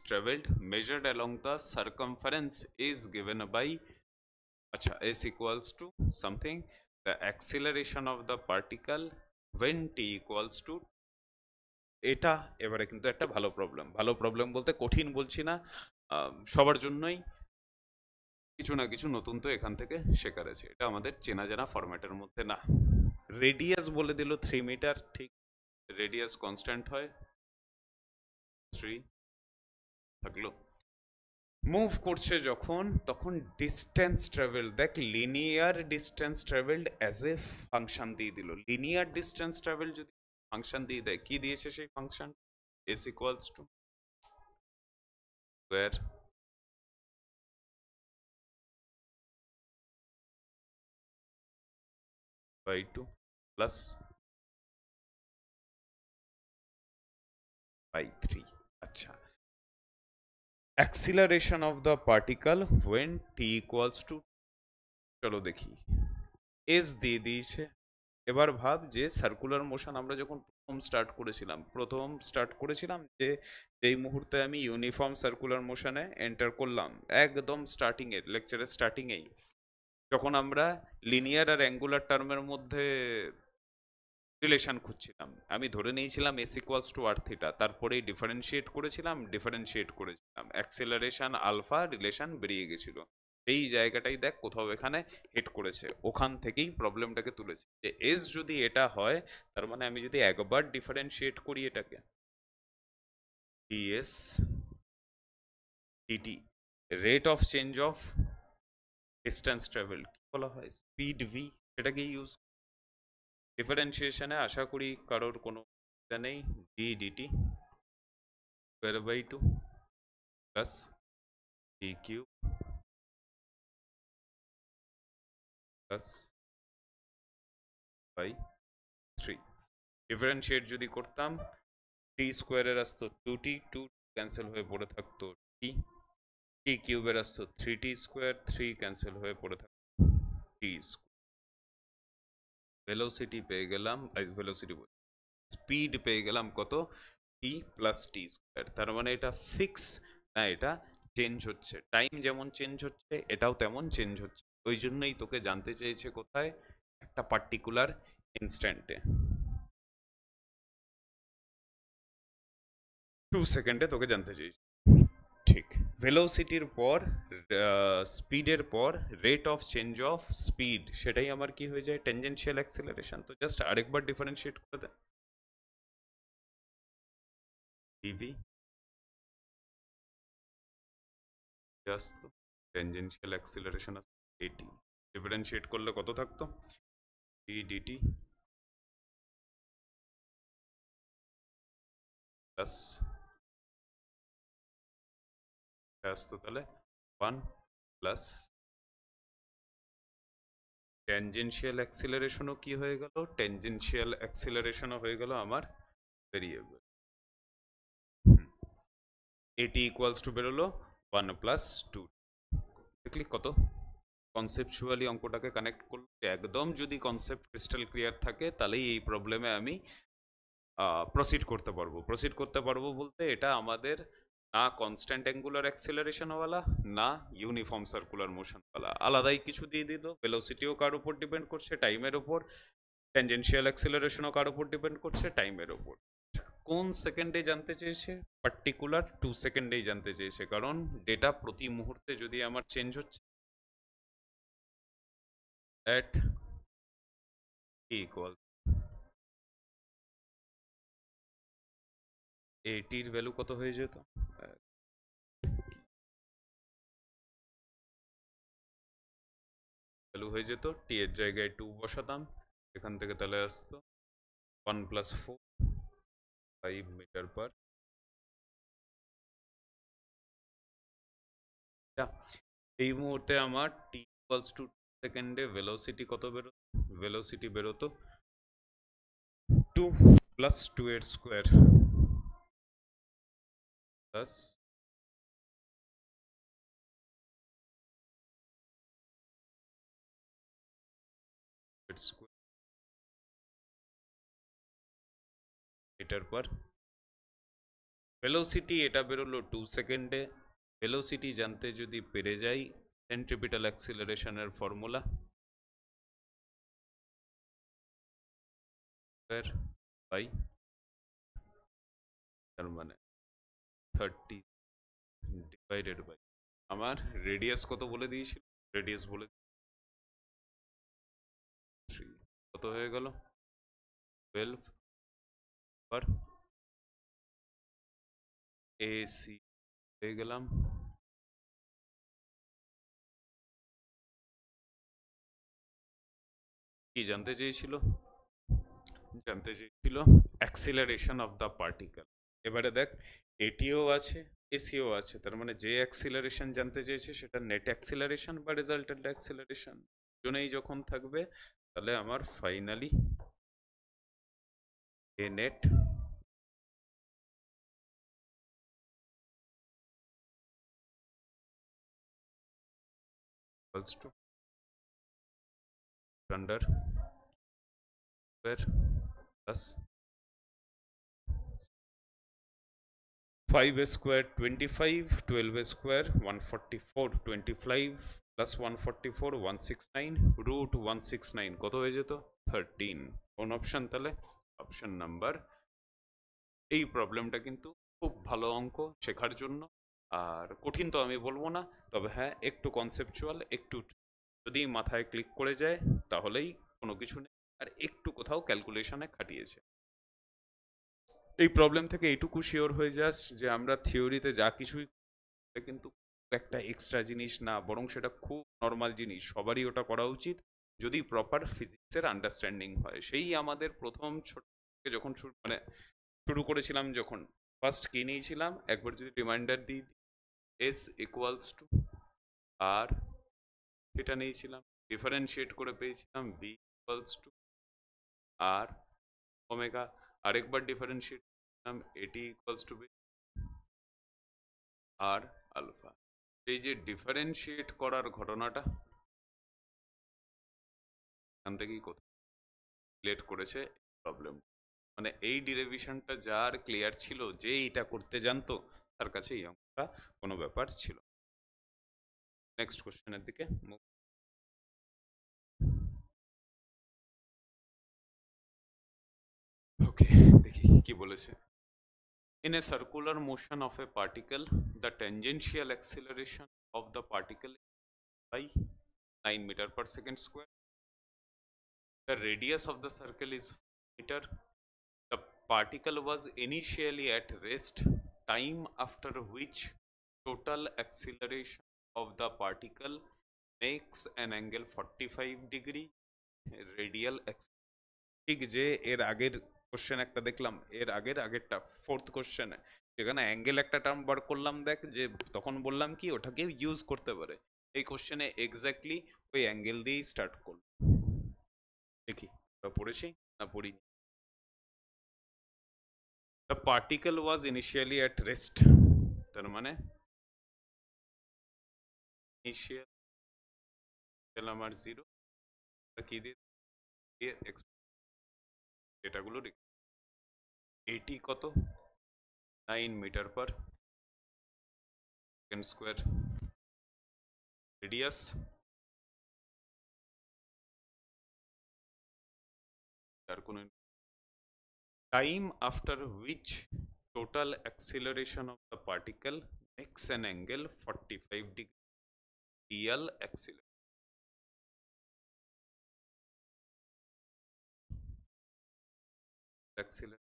traveled measured along the circumference is given by আচ্ছা, s equals to something, the acceleration of the particle when t equals to, এটা এবারে কিন্তু একটা ভালো problem. ভালো problem বলতে কঠিন বলছি না, সবার জন্যই কিছু না কিছু নতুন তো এখান থেকে শেখার আছে। এটা আমাদের চেনা জানা ফরম্যাটের মধ্যে না। রেডিয়াস বলে দিল 3 মিটার, ঠিক। রেডিয়াস কনস্ট্যান্ট হয় 3 থাকলো। মুভ করছে যখন, তখন ডিস্টেন্স ট্রাভেল, দেখ linear distance travelled as a function দিয়ে দিল। লিনিয়ার ডিস্টেন্স ট্রাভেল যদি ফাংশন দিয়ে দেয়, কি দিয়েছে সেই function? S equals to square by 2 plus by 3। আচ্ছা, acceleration of the particle when T equals to, চলো দেখি, এস দিয়ে দিয়েছে। এবার ভাব যে সার্কুলার মোশন আমরা যখন প্রথম স্টার্ট করেছিলাম যে যেই মুহূর্তে আমি ইউনিফর্ম সার্কুলার মোশনে এন্টার করলাম, একদম স্টার্টিংয়ের লেকচারের স্টার্টিংয়েই, যখন আমরা লিনিয়ার আর অ্যাঙ্গুলার টার্মের মধ্যে রিলেশন খুঁজছিলাম, আমি ধরে নিয়েছিলাম S equals to R theta, তারপরেই ডিফারেন্সিয়েট করেছিলাম অ্যাক্সেলারেশন আলফা রিলেশন বেরিয়ে গেছিল। এই জায়গাটাই দেখ কোথাও এখানে হিট করেছে, ওখান থেকেই প্রবলেমটাকে তুলেছে যে এস যদি এটা হয়, তার মানে আমি যদি একবার ডিফারেন্সিয়েট করি এটাকে DS DT, rate of change of distance travel কি বলা হয়, স্পিড ভি, সেটাকে ইউজ ডিফারেন্সিয়েশনে আশা করি কারোর কোনো অসুবিধা নেই। D DT square by 2 plus D Q plus by 3। Differentiate যদি করতাম, টি স্কোয়ারের আসতো 2t, 2 ক্যান্সেল হয়ে পড়ে থাকতো টি, টি কিউবের আসতো 3t স্কোয়ার, 3 ক্যান্সেল হয়ে পড়ে থাকতো টি স্কোয়ার। ভেলোসিটি পেয়ে গেলাম, ভেলোসিটি স্পিড পেয়ে গেলাম কত, টি প্লাস টি স্কোয়ার। তার মানে এটা ফিক্স না, এটা চেঞ্জ হচ্ছে, টাইম যেমন চেঞ্জ হচ্ছে এটাও তেমন চেঞ্জ হচ্ছে। ওই জন্যই তোকে জানতে চেয়েছে কোথায়, একটা পার্টিকুলার ইনস্ট্যান্টে, 2 সেকেন্ডে তোকে জানতে চেয়েছে। ঠিক, ভেলোসিটির পর স্পিডের পর rate of change of speed, সেটাই আমার কি হয়ে যায়, টেনজেনশিয়াল অ্যাক্সিলারেশন। তো জাস্ট আরেকবার ডিফারেন্সিয়েট করে দে, ডিভি জাস্ট টেনজেনশিয়াল অ্যাক্সিলারেশন এটি, ডিফারেন্সিয়েট করলে কত থাকতো, ডি ডিটি প্লাস আসতো তাহলে 1 প্লাস ট্যানজেনশিয়াল অ্যাক্সিলারেশনও কি হয়ে গেল, ট্যানজেনশিয়াল অ্যাক্সিলারেশনও হয়ে গেল আমার ভেরিয়েবল। এটি ইকুয়ালস টু বেরোলো 1 প্লাস 2। দেখলি কত কনসেপচুয়ালি অঙ্কটাকে কানেক্ট করলো। একদম যদি কনসেপ্ট ক্রিস্টাল ক্লিয়ার থাকে, তাহলেই এই প্রবলেমে আমি প্রসিড করতে পারবো বলতে এটা আমাদের না কনস্ট্যান্ট অ্যাঙ্গুলার অ্যাক্সিলারেশনওয়ালা, না ইউনিফর্ম সার্কুলার মোশনওয়ালা, আলাদাই কিছু দিয়ে দিল। ভেলোসিটিও কার উপর ডিপেন্ড করছে, টাইমের উপর। ট্যানজেনশিয়াল অ্যাক্সিলারেশনও কার উপর ডিপেন্ড করছে, টাইমের উপর। কোন সেকেন্ডে জানতে চেয়েছে, পার্টিকুলার 2 সেকেন্ডেই জানতে চেয়েছে, কারণ ডেটা প্রতি মুহূর্তে যদি আমার চেঞ্জ হচ্ছে অ্যাট ইকুয়াল, এটির ভ্যালু কত হয়ে যেত, ভ্যালু হয়ে যেত, টি এর জায়গায় 2 বসাতাম, এখান থেকে তাহলে আসতো 1 প্লাস 4 5 মিটার পার। এই মুহূর্তে আমার টি ইকুয়ালস টু সেকেন্ডে ভেলোসিটি কত বেরোতো, ভেলোসিটি বেরোতো 2 প্লাস 2 এর স্কোয়ার প্লাস এর স্কোয়ার মিটার পার। ভেলোসিটি এটা বেরোলো 2 সেকেন্ডে। ভেলোসিটি জানতে যদি পেরে যাই, সেন্ট্রিপিটাল অ্যাক্সিলারেশনের ফর্মুলা স্কয়ার বাই, তার মানে 30 ডিভাইডেড বাই আমার রেডিয়াস কত বলে দিয়েছিল, রেডিয়াস বলে 3, কত হয়ে গেল 12 পার এসি হয়ে গেলাম। কি জানতে চেয়েছিল, জানতে চেয়েছিল অ্যাক্সিলারেশন অফ দ্য পার্টিকেল। এবারে দেখ এটিও আছে এসিও আছে, তার মানে যে অ্যাক্সিলারেশন জানতে চেয়েছে সেটা নেট অ্যাক্সিলারেশন বা রেজাল্টেন্ট অ্যাক্সিলারেশন দুজনেই যখন থাকবে, তাহলে আমার finally A net equals to under square plus 5 square 25, 12 square 144, 25 plus 144 169 root 169 কত হয়ে যেত 13। কোন অপশন তাহলে, অপশন নাম্বার। এই প্রবলেমটা কিন্তু খুব ভালো অঙ্ক শেখার জন্য, আর কঠিন তো আমি বলবো না, তবে হ্যাঁ একটু কনসেপচুয়াল, একটু যদি মাথায় ক্লিক করে যায় তাহলেই কোনো কিছু নেই, আর একটু কোথাও ক্যালকুলেশনে খাটিয়েছে। এই প্রবলেম থেকে এইটুকু শিওর হয়ে যাস যে আমরা থিওরিতে যা কিছুই কিন্তু একটা এক্সট্রা জিনিস না, বরং সেটা খুব নর্মাল জিনিস, সবারই ওটা করা উচিত যদি প্রপার ফিজিক্সের আন্ডারস্ট্যান্ডিং হয়। সেই আমাদের প্রথম ছোট থেকে যখন মানে শুরু করেছিলাম, যখন ফার্স্ট কি নিয়েছিলাম একবার যদি রিমাইন্ডার দিই, এস ইকুয়ালস টু আর, এটা নিয়েছিলাম, ডিফারেন্সিয়েট করে পেয়েছিলাম V equals to R omega, আরেকবার ডিফারেন্সিয়েট করলাম এটি equals to B R alpha. এই যে ডিফারেন্সিয়েট করার ঘটনাটা এখান থেকেই কোথাও রিলেট করেছে প্রবলেম, মানে এই ডিরিভেশনটা যার ক্লিয়ার ছিল, যে এটা করতে জানতো, তার কাছে এই অঙ্কটা কোনো ব্যাপার ছিল। নেক্সট কোশ্চেনের দিকে ওকে, দেখি কি বলেছে। In a circular motion of a particle, the tangential acceleration of the particle is by 9 meter per second square. The radius of the circle is meter. The particle was initially at rest, time after which total acceleration of the particle makes an angle 45 degree radial acceleration. ঠিক যে এর আগের question একটা দেখলাম, এর আগের আগেরটা fourth কোশ্চেনে যেখানে অ্যাঙ্গেল একটা টার্ম বার করলাম, দেখ যে তখন বললাম কি ওটাকে ইউজ করতে পারে, এই কোশ্চেনে এক্স্যাক্টলি ওই অ্যাঙ্গেল দিয়েই স্টার্ট করলাম। দেখি পড়েছি না পড়িনি। The particle was initially at rest, তার মানে ইনিশিয়াল আমার জিরো, কি দিয়ে এটাগুলো এটি কত 9 metre per second square, radius আর কোন time after which total acceleration of the particle makes an angle 45 degree real acceleration. Acceleration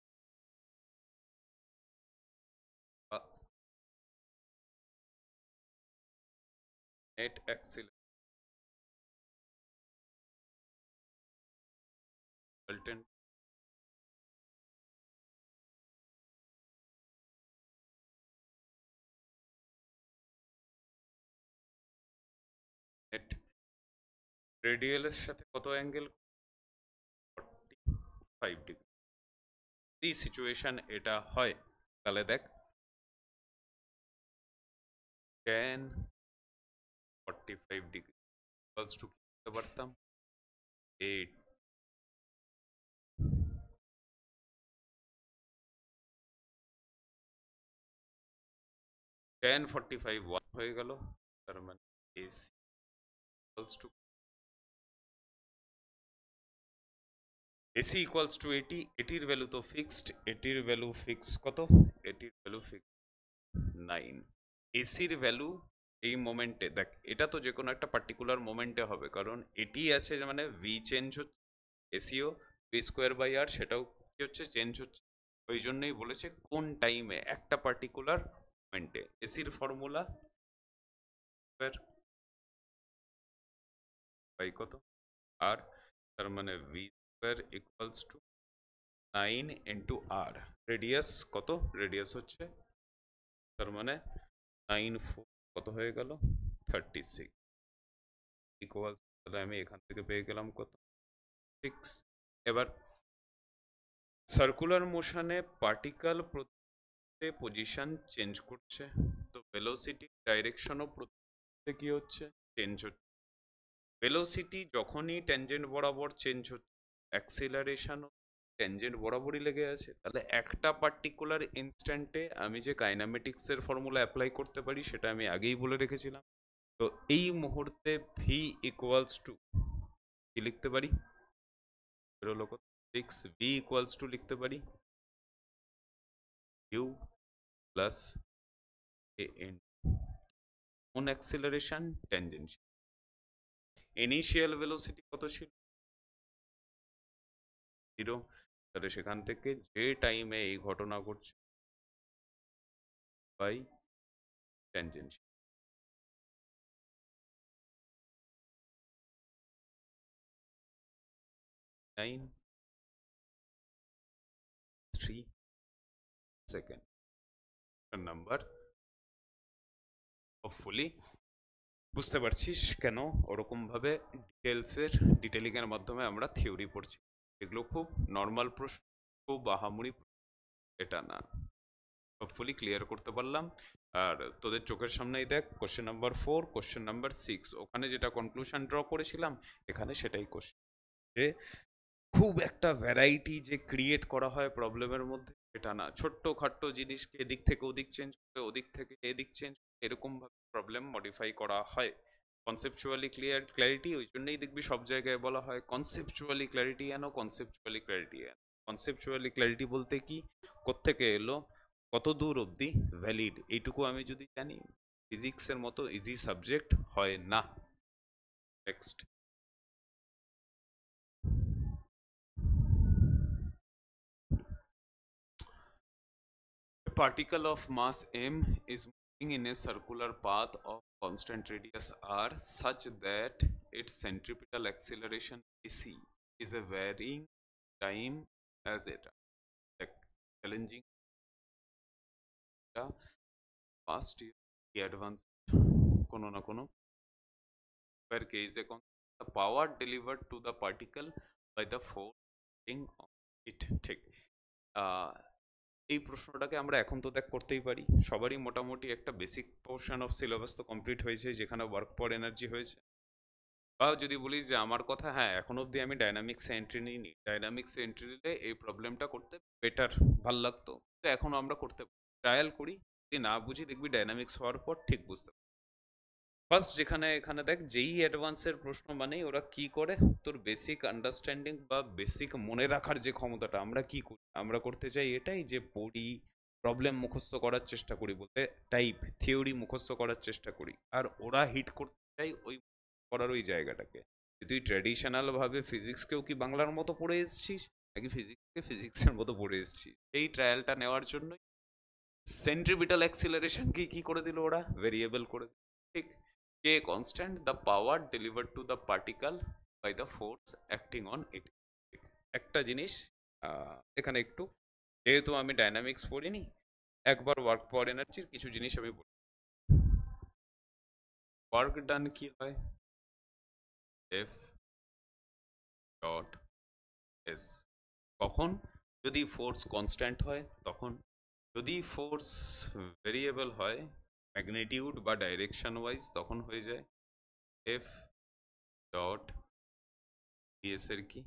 net acceleration resultant net radial এর সাথে কত অ্যাঙ্গেল 45 ডিগ্রি। এই সিচুয়েশন এটা হয় তাহলে দেখ tan 45 ডিগ্রি ইকুয়ালস টু কি করতে পারতাম 8 tan 45 1 হয়ে গেল, তার মানে AC equals to AC equals to 80, এটির ভ্যালু তো ফিক্সড, এটির ভ্যালু ফিক্স কত, এটির ভ্যালু ফিক্স 9। এসির ভ্যালু এই মোমেন্টে দেখ, এটা তো যে কোনো একটা পার্টিকুলার মোমেন্টে হবে, কারণ এটি আছে মানে ভি চেঞ্জ হচ্ছে, এসিও ভি স্কোয়ার বাই আর সেটাও কি হচ্ছে, চেঞ্জ হচ্ছে। ওই জন্যই বলেছে কোন টাইমে একটা পার্টিকুলার মোমেন্টে। এসির ফর্মুলা বাই কত আর, তার মানে V square equals to 9 into R. Radius কত, রেডিয়াস হচ্ছে, তার মানে 9 4 কত হয়ে গেল 36 ইকুয়ালস, তাহলে আমি এখান থেকে পেয়ে গেলাম কত 6। এবার সার্কুলার মোশনে পার্টিকেল প্রত্যেক পজিশন চেঞ্জ করছে, তো ভেলোসিটি ডাইরেকশনও প্রত্যেক কি হচ্ছে, চেঞ্জ হচ্ছে। ভেলোসিটি যখনই ট্যানজেন্ট বরাবর চেঞ্জ হচ্ছে, অ্যাক্সিলারেশনও ট্যানজেন্ট বরাবরই লেগে আছে, তাহলে একটা পার্টিকুলার ইনস্ট্যান্টে আমি যে কাইনামেটিক্সের ফর্মুলা অ্যাপ্লাই করতে পারি সেটা আমি আগেই বলে রেখেছিলাম। তো এই মুহূর্তে ভি ইকুয়ালস টু কি লিখতে পারি, বেরোলো কত 6, ভি ইকুয়ালস টু লিখতে পারি ইউ প্লাস এ এন কোন অ্যাক্সিলারেশন, ট্যানজেন্সিয়াল। ইনিশিয়াল ভেলোসিটি কত ছিল 0, তাহলে সেখান থেকে যে টাইমে এই ঘটনা ঘটছে by tangential 9 3 second number. Hopefully বুঝতে পারছিস কেন ওরকম ভাবে ডিটেলিং এর মাধ্যমে আমরা থিওরি পড়ছি। এগুলো খুব নর্মাল প্রশ্ন, খুব আহামরি এটা না। হোপফুলি ক্লিয়ার করতে পারলাম। আর তোদের চোখের সামনেই দেখ কোশ্চেন নাম্বার 4, কোশ্চেন নাম্বার 6, ওখানে যেটা কনক্লুশন ড্র করেছিলাম এখানে সেটাই কোশ্চেন, যে খুব একটা ভ্যারাইটি যে ক্রিয়েট করা হয় প্রবলেমের মধ্যে সেটা না, ছোট্ট খাট্ট জিনিসকে এদিক থেকে ওদিক চেঞ্জ করে, ওদিক থেকে এদিক চেঞ্জ করে, এরকম ভাবে প্রবলেম মডিফাই করা হয়। কনসেপচুয়ালি ক্ল্যারিটি, ওই জন্যই দেখবি সব জায়গায় বলা হয় কনসেপচুয়ালি ক্ল্যারিটি আনো, কনসেপচুয়ালি ক্ল্যারিটি আনো। কনসেপচুয়ালি ক্ল্যারিটি বলতে কি, কোত্থেকে এলো, কত দূর অবধি ভ্যালিড, এইটুকু আমি যদি জানি, ফিজিক্সের মতো ইজি সাবজেক্ট হয় না। Next, a particle of mass m is moving in a circular path of constant radius r such that its centripetal acceleration ac is a varying time as এটা চ্যালেঞ্জিং, ফার্স্ট ইয়ার অ্যাডভান্স কোনো না কোনো where k is a constant, the power delivered to the particle by the force acting on it, ঠিক। এই প্রশ্নটাকে আমরা এখন তো দেখ করতেই পারি, সবারই মোটামুটি একটা বেসিক পোর্শন অফ সিলেবাস তো কমপ্লিট হয়েছে, যেখানে ওয়ার্ক পর এনার্জি হয়েছে। বা যদি বলিস যে আমার কথা, হ্যাঁ এখন অবধি আমি ডাইনামিক্স এন্ট্রি নিইনি, ডাইনামিক্স এন্ট্রি নিলে এই প্রবলেমটা করতে বেটার ভাল লাগতো, তো এখনও আমরা করতে ট্রায়াল করি, যদি না বুঝি দেখবি ডাইনামিক্স হওয়ার পর ঠিক বুঝতে পারি। ফার্স্ট যেখানে এখানে দেখ, যেই অ্যাডভান্সের প্রশ্ন মানেই ওরা কি করে, তোর বেসিক আন্ডারস্ট্যান্ডিং বা বেসিক মনে রাখার যে ক্ষমতাটা, আমরা কি করি, আমরা করতে চাই এটাই যে পড়ি, প্রবলেম মুখস্থ করার চেষ্টা করি, বলতে টাইপ থিওরি মুখস্থ করার চেষ্টা করি, আর ওরা হিট করতে চাই ওই করার ওই জায়গাটাকে। তুই ট্র্যাডিশনাল ভাবে ফিজিক্সকেও কি বাংলার মতো পড়ে এসেছিস, নাকি ফিজিক্সকে ফিজিক্সের মতো পড়ে এসেছিস, এই ট্রায়ালটা নেওয়ার জন্য সেন্ট্রিপিটাল অ্যাক্সিলারেশনকে কি করে দিল ওরা, ভেরিয়েবল করে দিল, ঠিক। k constant, the power delivered to the particle by the force acting on it। একটা জিনিস এখানে একটু, যেহেতু আমি ডাইনামিক্স পড়িনি, একবার ওয়ার্ক পাওয়ার এনার্জির কিছু জিনিস আমি বলি। ওয়ার্ক ডান কি হয়, এফ ডট এস, কখন, যদি ফোর্স কনস্ট্যান্ট হয় তখন, যদি ফোর্স ভেরিয়েবল হয় ম্যাগনিটিউড বা ডাইরেকশন ওয়াইজ তখন হয়ে যায় এফ ডট ডিএস এর কি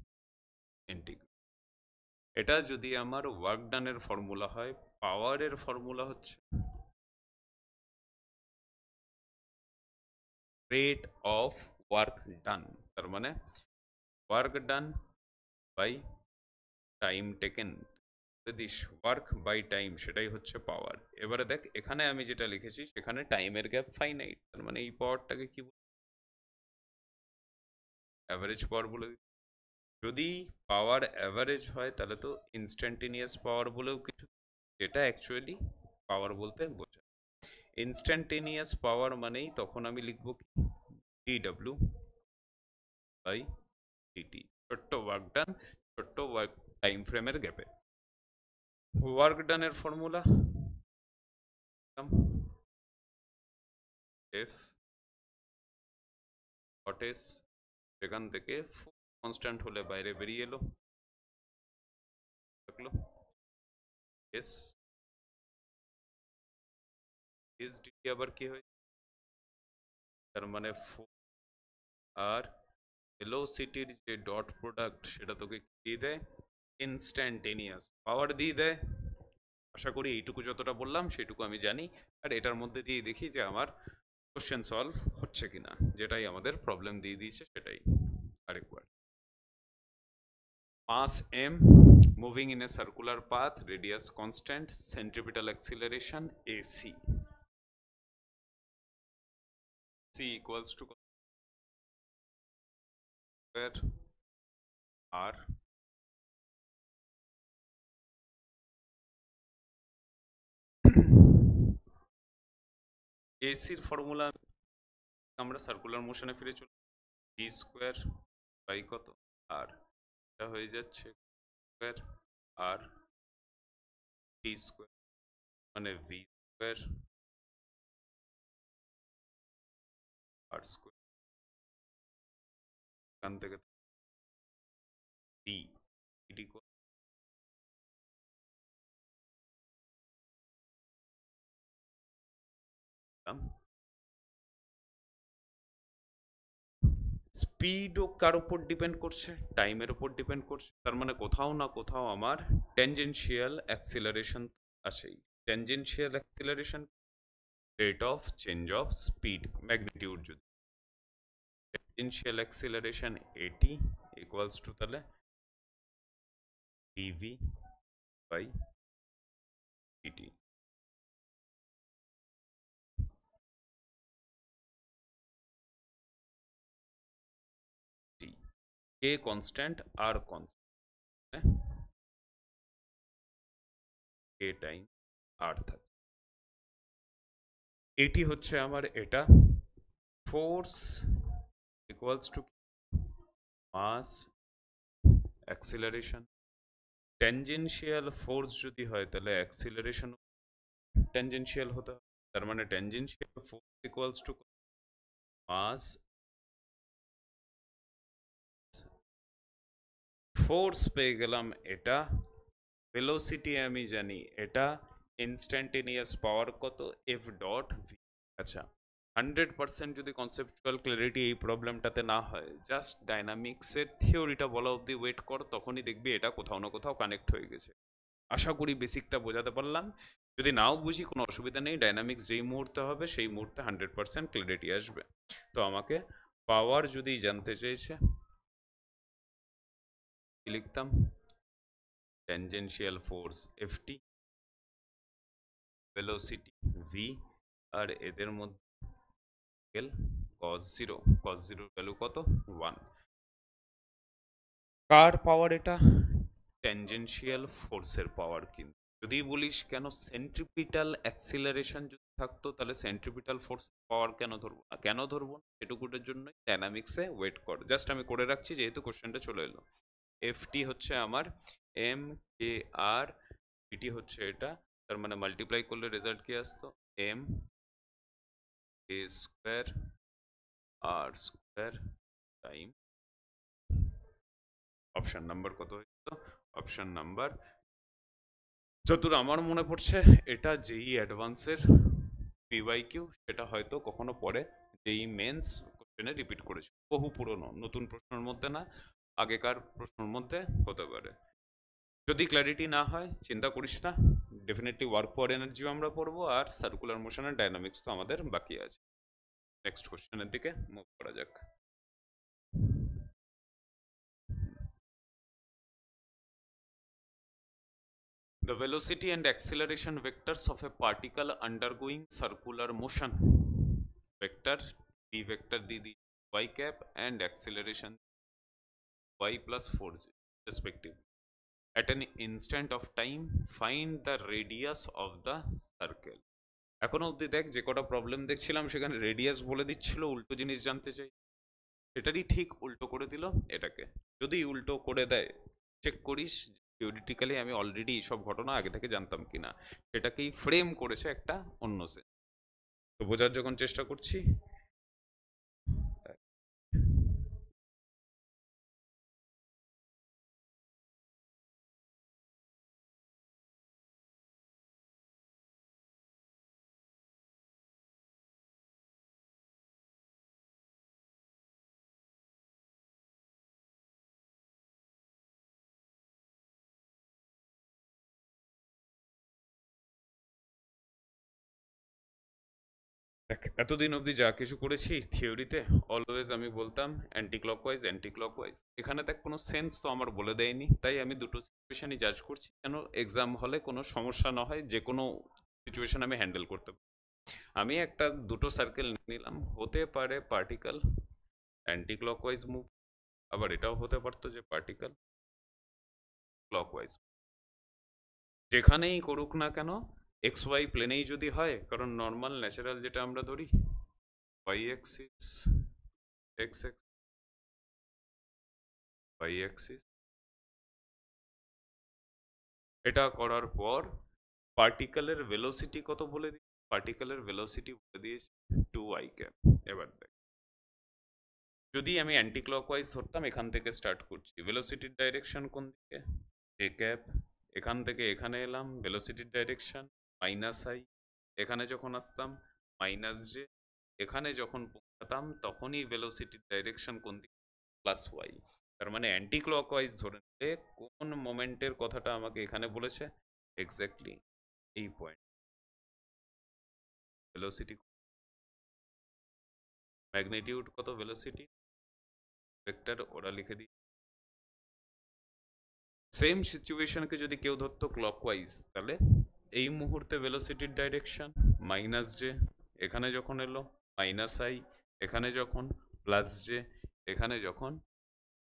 ইন্টিগ্রাল। এটা যদি আমার ওয়ার্ক ডানের ফর্মুলা হয়, পাওয়ারের ফর্মুলা হচ্ছে রেট অফ ওয়ার্ক ডান, তার মানে work done by time taken, this work by time, সেটাই হচ্ছে পাওয়ার। এবারে দেখ এখানে আমি যেটা লিখেছি সেখানে টাইমের গ্যাপ ফাইনাইট, তার মানে এই পাওয়ারটাকে কি অ্যাভারেজ পাওয়ার বলে দিই। যদি পাওয়ার অ্যাভারেজ হয় তাহলে তো ইনস্ট্যান্টেনিয়াস পাওয়ার বলেও কিছু, যেটা অ্যাকচুয়ালি পাওয়ার বলতে বোঝায়। ইনস্ট্যান্টেনিয়াস পাওয়ার মানেই তখন আমি লিখবো কি ডিডব্লিউ বাই ডিটি, ছোট্ট ওয়ার্ক ডান, ছোট্ট ওয়ার্ক টাইম ফ্রেমের গ্যাপে। ওয়ার্ক ডানের ফর্মুলা এফ হট এস, সেখান থেকে কনস্ট্যান্ট হলে বাইরে বেরিয়ে এলো, থাকলো এস এস ডিটি, আবার কি হয় তার মানে আর ভেলোসিটির যে ডট প্রোডাক্ট সেটা তোকে দিয়ে দেয় ইনস্ট্যান্টেনিয়াস পাওয়ার দিয়ে দেয়। আশা করি এইটুকু যতটা বললাম সেটুকু আমি জানি, আর এটার মধ্যে দিয়ে দেখি যে আমার কোশ্চেন সলভ হচ্ছে কিনা, যেটাই আমাদের প্রবলেম দিয়ে দিয়েছে সেটাই। আরেকবার, মাস m moving in a circular path, radius constant, centripetal acceleration ac, c equals to square r, এসির ফর্মুলা আমরা সার্কুলার মোশনে ফিরে চলি, ভি স্কোয়ার বাই কত আর, এটা হয়ে যাচ্ছে স্কোয়ার আর টি স্কোয়ার, মানে ভি স্কোয়ার আর স্কোয়ার, এখান থেকে ডি ডি করলাম। স্পিডও কার উপর ডিপেন্ড করছে, টাইমের উপর ডিপেন্ড করছে, তার মানে কোথাও না কোথাও আমার ট্যানজেনশিয়াল অ্যাক্সিলারেশন আসেই। Tangential acceleration rate of change of speed magnitude, যদি ট্যানজেনশিয়াল অ্যাক্সিলারেশন এটি ইকুয়ালস টু তাহলে ডিভি বাই ডিটি। কে কনস্ট্যান্ট আর কনস্ট্যান্ট, কে টাইম আর থাকে, এটি হচ্ছে আমার এটা force equals to mass acceleration. Tangential force যদি হয় তাহলে অ্যাক্সিলারেশন ট্যানজেনশিয়াল হতে হবে, তার মানে tangential force equals to mass, force পেয়ে গেলাম এটা, ভেলোসিটি আমি জানি এটা, ইনস্ট্যান্টেনিয়াস পাওয়ার কত এফ ডট ভি। আচ্ছা, 100% যদি কনসেপচুয়াল ক্ল্যারিটি এই প্রবলেমটাতে না হয়, জাস্ট ডাইনামিক্সের থিওরিটা বলা অবধি ওয়েট কর, তখনই দেখবি এটা কোথাও না কোথাও কানেক্ট হয়ে গেছে। আশা করি বেসিকটা বোঝাতে পারলাম, যদি নাও বুঝি কোনো অসুবিধা নেই, ডাইনামিক্স যেই মুহূর্তে হবে সেই মুহূর্তে 100% ক্ল্যারিটি আসবে। তো আমাকে পাওয়ার যদি জানতে চেয়েছে কি লিখতাম, tangential force f t, velocity v, আর এদের মধ্যে cos 0, cos 0 ভ্যালু কত 1। কার পাওয়ার এটা, ট্যানজেনশিয়াল ফোর্সের পাওয়ার। কিন্তু যদি বলিস কেন সেন্ট্রিপিটাল অ্যাক্সিলারেশন যদি থাকতো তাহলে সেন্ট্রিপিটাল ফোর্স পাওয়ার কেন ধরবো না, কেন ধরবো না সেটুকুটার জন্য ডাইনামিক্সে ওয়েট কর, জাস্ট আমি করে রাখছি যেহেতু কোশ্চেনটা চলে এলো। এফটি হচ্ছে আমার এম কে আর, পিটি হচ্ছে এটা, তার মানে মাল্টিপ্লাই করলে রেজাল্ট কি আসতো M A square R square time, option number কত হয়েছিল, অপশন নাম্বার যতদূর আমার মনে পড়ছে এটা যেই অ্যাডভান্সের পিওয়াইকিউ, সেটা হয়তো কখনো পরে যেই মেন্স কোশ্চেনে রিপিট করেছে, বহু পুরনো, নতুন প্রশ্নের মধ্যে না, আগেকার প্রশ্নের মধ্যে হতে পারে। যদি ক্ল্যারিটি না হয় চিন্তা করিস না, ডেফিনেটলি ওয়ার্ক পাওয়ার এনার্জিও আমরা পড়বো, আর সার্কুলার মোশনের ডাইনামিক্স তো আমাদের বাকি আছে। নেক্সট কোশ্চেনের দিকে মুভ করা যাক। The velocity and acceleration vectors of a particle undergoing circular motion. Vector v vector the y cap and acceleration y plus 4 respectively. At an instant of time, find the radius of the circle. এখনো অবধি দেখ যে কটা problem দেখছিলাম সেখানে radius বলে দিচ্ছিল, উল্টো জিনিস জানতে চাই, সেটারই ঠিক উল্টো করে দিল এটাকে। যদি উল্টো করে দেয় চেক করিস থিওরিটিক্যালি আমি অলরেডি এইসব ঘটনা আগে থেকে জানতাম কিনা, সেটাকেই ফ্রেম করেছে একটা অন্য সে। তো বোঝার যখন চেষ্টা করছি, দেখ এতদিন অবধি যা কিছু করেছি থিওরিতে অলওয়েজ আমি বলতাম অ্যান্টি ক্লকওয়াইজ অ্যান্টি ক্লকওয়াইজ। এখানে দেখ কোনো সেন্স তো আমার বলে দেয়নি, তাই আমি দুটো সিচুয়েশনই জাজ করছি যেন এক্সাম হলে কোনো সমস্যা না হয়, যে কোনো সিচুয়েশন আমি হ্যান্ডেল করতে পারি। আমি একটা দুটো সার্কেল নিলাম, হতে পারে পার্টিকেল অ্যান্টি ক্লকওয়াইজ মুভ, আবার এটাও হতে পারতো যে পার্টিকেল ক্লকওয়াইজ। যেখানেই করুক না কেন এক্স ওয়াই প্লেনেই যদি হয়, কারণ নর্মাল ন্যাচারাল যেটা আমরা ধরি Y axis X X Y axis, এটা করার পর পার্টিকেলের ভেলোসিটি কত বলে দিই, পার্টিকেলের ভেলোসিটি বলে দিয়েছি 2i ক্যাপ। এবার দেখ যদি আমি অ্যান্টি ক্লকওয়াইজ ধরতাম, এখান থেকে স্টার্ট করছি, ভেলোসিটির ডাইরেকশন কোন দিকে জে ক্যাপ, এখান থেকে এখানে এলাম ভেলোসিটির ডাইরেকশন মাইনাস আই, এখানে যখন আসতাম মাইনাস জে, এখানে যখন পৌঁছাতাম তখনই ভেলোসিটির ডাইরেকশন কোন দিকে প্লাস ওয়াই। তার মানে অ্যান্টি ক্লকওয়াইজ ধরে নিলে কোন মোমেন্টের কথাটা আমাকে এখানে বলেছে, এক্স্যাক্টলি এই পয়েন্ট ভেলোসিটি ম্যাগনিটিউড কত ভেলোসিটি ভেক্টর ওরা লিখে দিই। সেম সিচুয়েশনকে যদি কেউ ধরতো ক্লকওয়াইজ, তাহলে এই মুহূর্তে ভেলোসিটির ডাইরেকশন মাইনাস জে, এখানে যখন এলো মাইনাস আই, এখানে যখন প্লাস জে, এখানে যখন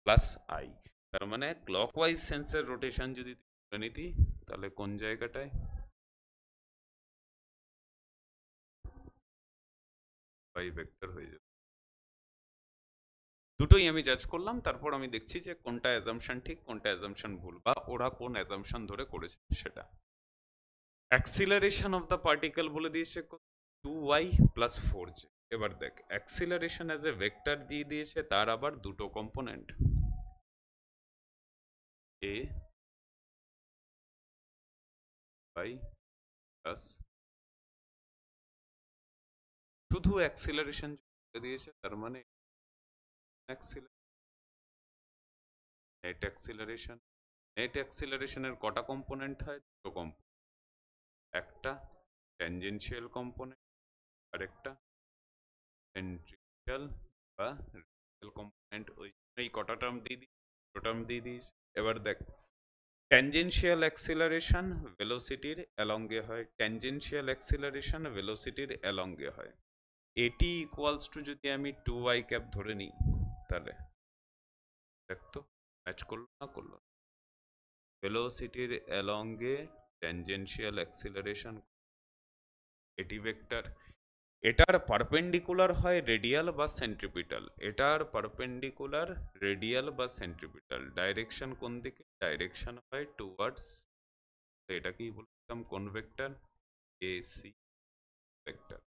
প্লাস আই। তার মানে ক্লকওয়াইজ সেন্সের রোটেশন যদি ধরে নিতি, তাহলে কোন জায়গাটায় ওয়াই ভেক্টর হয়ে যাবে। দুটোই আমি জাজ করলাম, তারপর আমি দেখছি যে কোনটা অ্যাজাম্পশন ঠিক কোনটা অ্যাজাম্পশন ভুল, বা ওরা কোন অ্যাজাম্পশন ধরে করেছে সেটা। অ্যাক্সিলারেশন অফ দ্য পার্টিকেল বলে দিয়েছে 2y প্লাস 4j। এবার দেখ অ্যাক্সিলারেশন অ্যাজ এ ভেক্টর দিয়ে দিয়েছে, তার আবার দুটো কম্পোনেন্ট a বাই প্লাস, শুধু অ্যাক্সিলারেশন দিয়েছে, তার মানে নেট অ্যাক্সিলারেশন, নেট অ্যাক্সিলারেশনের কটা কম্পোনেন্ট হয়, দুটো কম্পোনেন্ট, একটা ট্যানজেনশিয়াল কম্পোনেন্ট আর একটা সেন্ট্রিপিটাল বা রেডিয়াল কম্পোনেন্ট। ওই এই কটা টার্ম দিয়ে দিই, দুটো টার্ম দিয়ে দিস। এবার দেখ ট্যানজেনশিয়াল অ্যাক্সিলারেশন ভেলোসিটির অ্যালঙ্গে হয়, ট্যানজেনশিয়াল অ্যাক্সিলারেশন ভেলোসিটির অ্যালঙ্গে হয়। এটি ইকুয়ালস টু যদি আমি 2y ক্যাপ ধরে নিই, তাহলে দেখ তো ম্যাচ করলো না করলো, ভেলোসিটির অ্যালঙ্গে ট্যানজেনশিয়াল অ্যাক্সিলারেশন এটি ভেক্টর, এটার পারপেন্ডিকুলার হয় রেডিয়াল বা সেন্ট্রিপিটাল, এটার পারপেন্ডিকুলার রেডিয়াল বা সেন্ট্রিপিটাল, ডাইরেকশন কোন দিকে, ডাইরেকশন হয় টুয়ার্ডস, এটাকেই বলতাম কোন ভেক্টর, এসি ভেক্টর।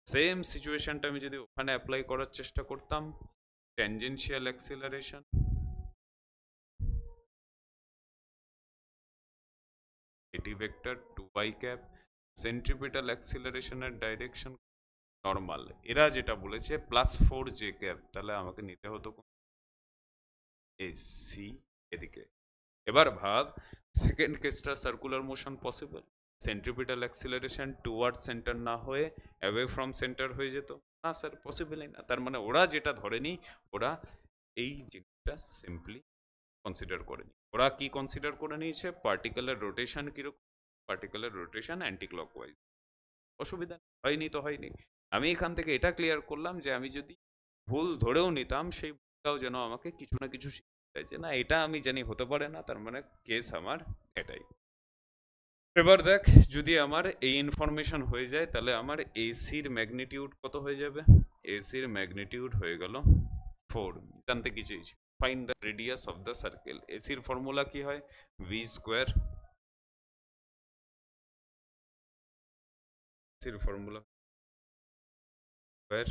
সেম সিচুয়েশনটা আমি যদি ওখানে অ্যাপ্লাই করার চেষ্টা করতাম, ট্যানজেনশিয়াল অ্যাক্সিলারেশন এটি ভেক্টর 2y ক্যাপ, সেন্ট্রিপিটাল অ্যাক্সিলারেশনের ডাইরেকশন নর্মাল, এরা যেটা বলেছে +4j ক্যাপ, তাহলে আমাকে নিতে হতো এসি এদিকে। এবার ভাব সেকেন্ড কেসটা circular motion possible, centripetal acceleration toward centre না হয়ে অ্যাওয়ে ফ্রম সেন্টার হয়ে যেত, না স্যার পসিবলই না। তার মানে ওরা যেটা ধরেনি, ওরা এই জিনিসটা সিম্পলি কনসিডার করেনি। ওরা কি কনসিডার করে নিয়েছে, পার্টিকেলের রোটেশন কিরকম, পার্টিকেলের রোটেশন অ্যান্টি ক্লকওয়াইজ। অসুবিধা হয়নি তো হয়নি। আমি এখান থেকে এটা ক্লিয়ার করলাম যে আমি যদি ভুল ধরেও নিতাম, সেই ভুলটাও যেন আমাকে কিছু না কিছু শিখিয়ে দেয় যে না এটা আমি জানি হতে পারে না, তার মানে কেস আমার এটাই। এবার দেখ, যদি আমার এই ইনফরমেশন হয়ে যায় তাহলে আমার এসির ম্যাগনিটিউড কত হয়ে যাবে, এসির ম্যাগনিটিউড হয়ে গেল 4। জানতে কি চেয়েছি, find the radius of the circle. এসির ফর্মুলা কি হয়, ভি স্কোয়ার, এসির ফর্মুলা স্কোয়ার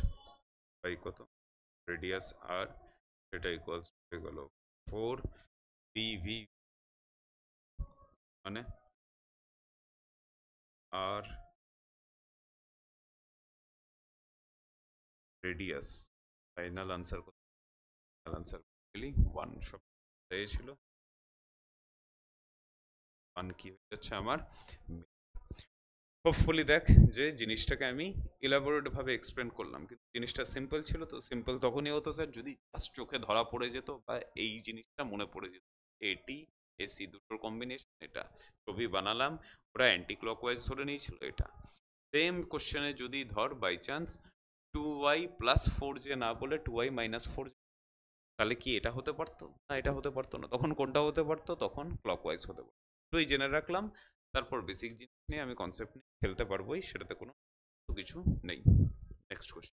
বাই কত, রেডিয়াস আর, সেটা ইকুয়ালস হয়ে গেল 4 পি ভি, মানে আর রেডিয়াস। ফাইনাল আনসার কত, ফাইনাল আনসার লিখলি 1, সব ছিল 1 কি হয়ে যাচ্ছে আমার। হোপফুলি দেখ যে জিনিসটাকে আমি ইলাবোরেট ভাবে এক্সপ্লেন করলাম, কিন্তু জিনিসটা সিম্পল ছিল। তো সিম্পল তখনই হতো স্যার যদি জাস্ট চোখে ধরা পড়ে যেত বা এই জিনিসটা মনে পড়ে যেত, এটি এসি দুটোর কম্বিনেশন, এটা ছবি বানালাম, ওরা অ্যান্টি ক্লকওয়াইজ ধরে নিয়েছিল এটা। সেম কোশ্চেনে যদি ধর বাই চান্স 2y+4 যে না বলে 2y-4, তাহলে কি এটা হতে পারতো না, এটা হতে পারতো না, তখন কোনটা হতে পারতো, তখন ক্লকওয়াইজ হতে পারতো। তুই জেনে রাখলাম, তারপর বেসিক জিনিস নিয়ে আমি কনসেপ্ট নিয়ে খেলতে পারবোই, সেটাতে কোনো কিছু নেই। Next question.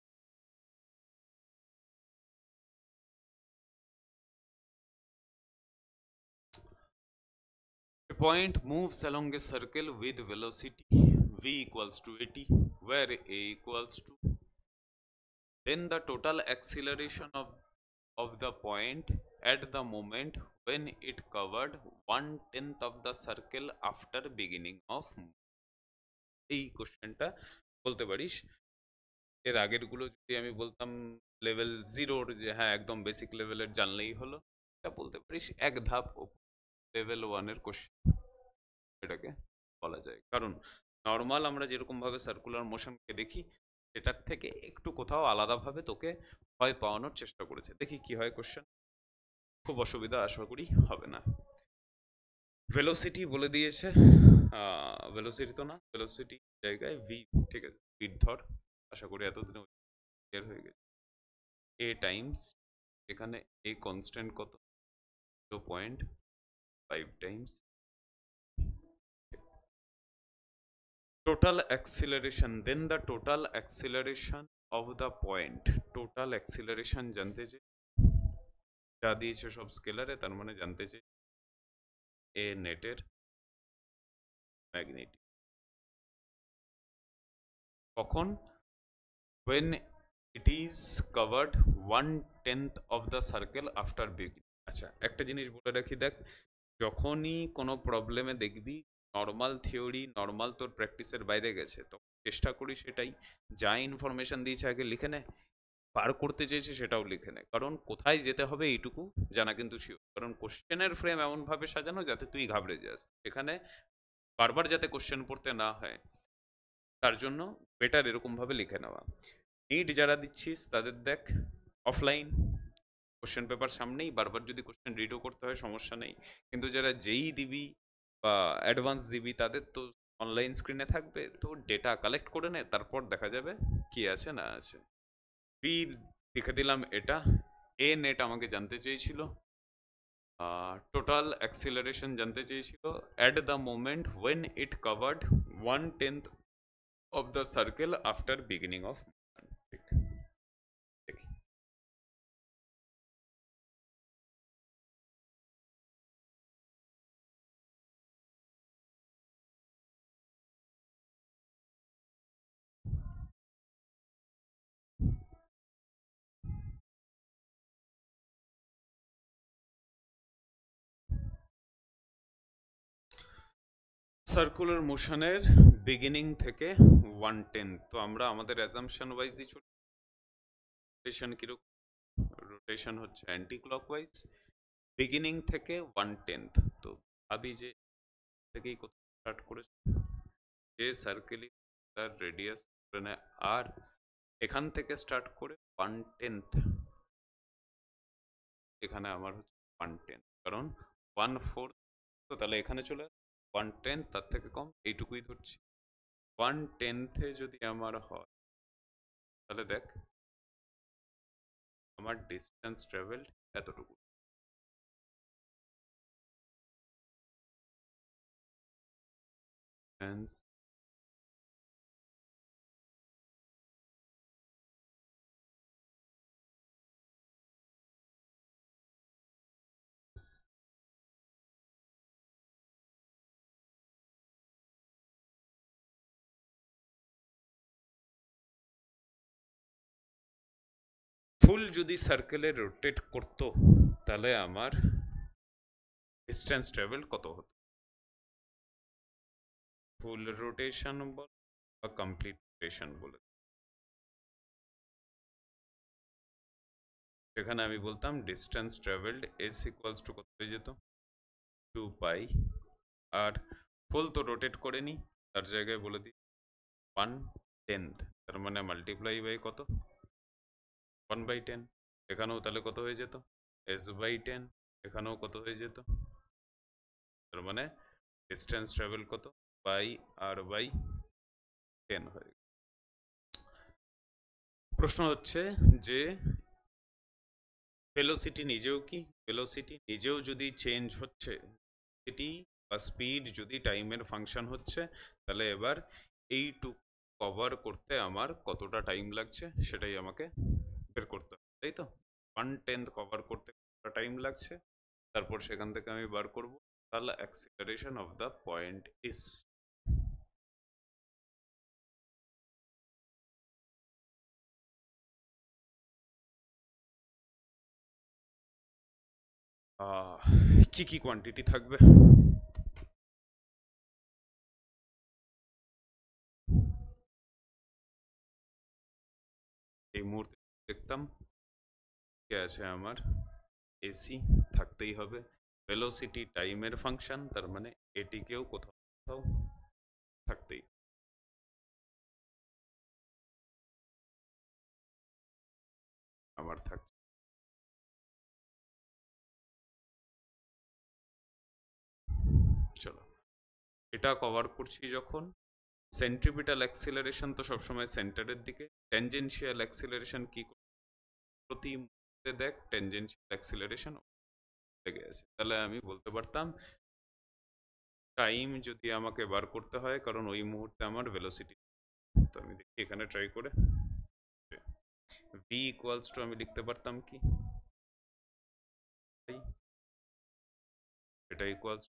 A point moves along a circle with velocity v equals to 80, where a equals to, then the total acceleration of the point at the moment when it covered 1/10 of the circle after beginning of movement. এই কোশ্চেনটা বলতে পারিস, এর আগের গুলো যদি আমি বলতাম লেভেল 0-র, যে হ্যাঁ একদম বেসিক লেভেলের জানলেই হলো, এটা বলতে পারিস এক ধাপ লেভেল 1-এর কোশ্চেন এটাকে বলা যায়। কারণ নর্মাল আমরা যেরকম ভাবে সার্কুলার মোশনকে দেখি, সেটার থেকে একটু কোথাও আলাদাভাবে তোকে ভয় পাওয়ানোর চেষ্টা করেছে। দেখি কি হয় কোশ্চেন, খুব অসুবিধা আশা করি হবে না। ভেলোসিটি বলে দিয়েছে, ভেলোসিটি তো না, ভেলোসিটি জায়গায় ভি, ঠিক আছে স্পিড ধর, আশা করি এতদিনে ক্লিয়ার হয়ে গেছে। এ টাইমস, এখানে এ কনস্ট্যান্ট কত, 0.5 Times total acceleration, then the total acceleration of the point, total acceleration জানতে চাই, যা দিয়েছে সব স্কেলারে, তার মানে জানতে চাই এ নেটের ম্যাগনেটিক কখন, when it is covered 1/10 of the circle after beginning। আচ্ছা একটা জিনিস বলে রাখি, দেখ যখনই কোনো প্রবলেমে দেখবি নর্মাল থিওরি, নর্মাল তোর প্র্যাকটিসের বাইরে গেছে, তো চেষ্টা করি সেটাই, যা ইনফরমেশন দিয়েছে আগে লিখে নে, পার করতে চেয়েছে সেটাও লিখে নে, কারণ কোথায় যেতে হবে এইটুকু জানা কিন্তু শিওর। কারণ কোশ্চেনের ফ্রেম এমনভাবে সাজানো যাতে তুই ঘাবড়ে যাস, এখানে বারবার যাতে কোশ্চেন পড়তে না হয়, তার জন্য বেটার এরকমভাবে লিখে নেওয়া। নিট যারা দিচ্ছিস তাদের দেখ অফলাইন কোশ্চেন পেপার সামনেই, বারবার যদি কোশ্চেন রিডও করতে হয় সমস্যা নেই, কিন্তু যারা যেই দিবি বা অ্যাডভান্স দিবি তাদের তো অনলাইন স্ক্রিনে থাকবে, তো ডেটা কালেক্ট করে নে, তারপর দেখা যাবে কি আছে না আছে। বি লিখে দিলাম এটা। এ নেট আমাকে জানতে চেয়েছিল, টোটাল অ্যাক্সিলারেশন জানতে চেয়েছিল at the moment when it covered 1/10 of the circle after beginning of, দেখি সার্কুলার মোশনের বিগিনিং থেকে 1/10, তো আমরা আমাদের অ্যাজাম্পশন ওয়াইজই চলি। রোটেশন কিরকম, রোটেশন হচ্ছে অ্যান্টি ক্লকওয়াইজ, বিগিনিং থেকে 1/10, তো ভাবি যে থেকেই কোথাও স্টার্ট করেছে, যে সার্কেলই তার রেডিয়াস আর এখান থেকে স্টার্ট করে 1/10, এখানে আমার হচ্ছে 1/10, কারণ 1/4, তো তাহলে এখানে চলে 1/10, তার থেকে কম, এইটুকুই ধরছি। 1/10 যদি আমার হয়, তাহলে দেখ আমার ডিস্টেন্স ট্রাভেল এতটুকু। ফুল যদি সার্কেলে রোটেট করতো, তাহলে আমার ডিস্টেন্স ট্রাভেল কত হতো? ফুল রোটেশন বল বা কমপ্লিট রোটেশন বলে, সেখানে আমি বলতাম distance travelled S equals to কত হয়ে যেত? 2 পাই। আর ফুল তো রোটেট করে নি, তার জায়গায় বলে দিই 1/10, তার মানে মাল্টিপ্লাই বাই কত? 1/10। এখানেও তাহলে কত হয়ে যেত? S/10। এখানেও কত হয়ে যেত? তার মানে ডিস্টেন্স ট্রাভেল কত? পাই আর বাই 10 হয়ে গেল। প্রশ্ন হচ্ছে যে ভেলোসিটি নিজেও কি, ভেলোসিটি নিজেও যদি চেঞ্জ হচ্ছে, ভেলোসিটি বা স্পিড যদি টাইমের ফাংশন হচ্ছে, তাহলে এবার এইটুকু কভার করতে আমার কতটা টাইম লাগছে সেটাই আমাকে বের করতে হবে, তাই তো? 1/10 কভার করতে কতটা টাইম লাগছে, তারপর সেখান থেকে আমি বার করব তাহলে অ্যাক্সিলারেশন অফ দ্য পয়েন্ট ইস। কি কি কোয়ান্টিটি থাকবে? এই মুহূর্তে দেখতাম কে আছে আমার, এসি থাকতেই হবে, ভেলোসিটি টাইমের ফাংশন, তার মানে এটিকেও কোথাও কোথাও থাকতেই আমার থাকছে। চলো, এটা কভার করছি যখন, সেন্ট্রিপিটাল অ্যাক্সিলারেশন তো সবসময় সেন্টারের দিকে, ট্যানজেনশিয়াল অ্যাক্সিলারেশন কি প্রতি মুহূর্তে দেখ ট্যানজেনশিয়াল অ্যাক্সিলারেশন লেগে আছে, তাহলে আমি বলতে পারতাম টাইম যদি আমাকে বার করতে হয়, কারণ ওই মুহূর্তে আমার ভেলোসিটি, তো আমি দেখি এখানে ট্রাই করে ভি ইকুয়ালস টু আমি লিখতে পারতাম কি, এটা ইকুয়ালস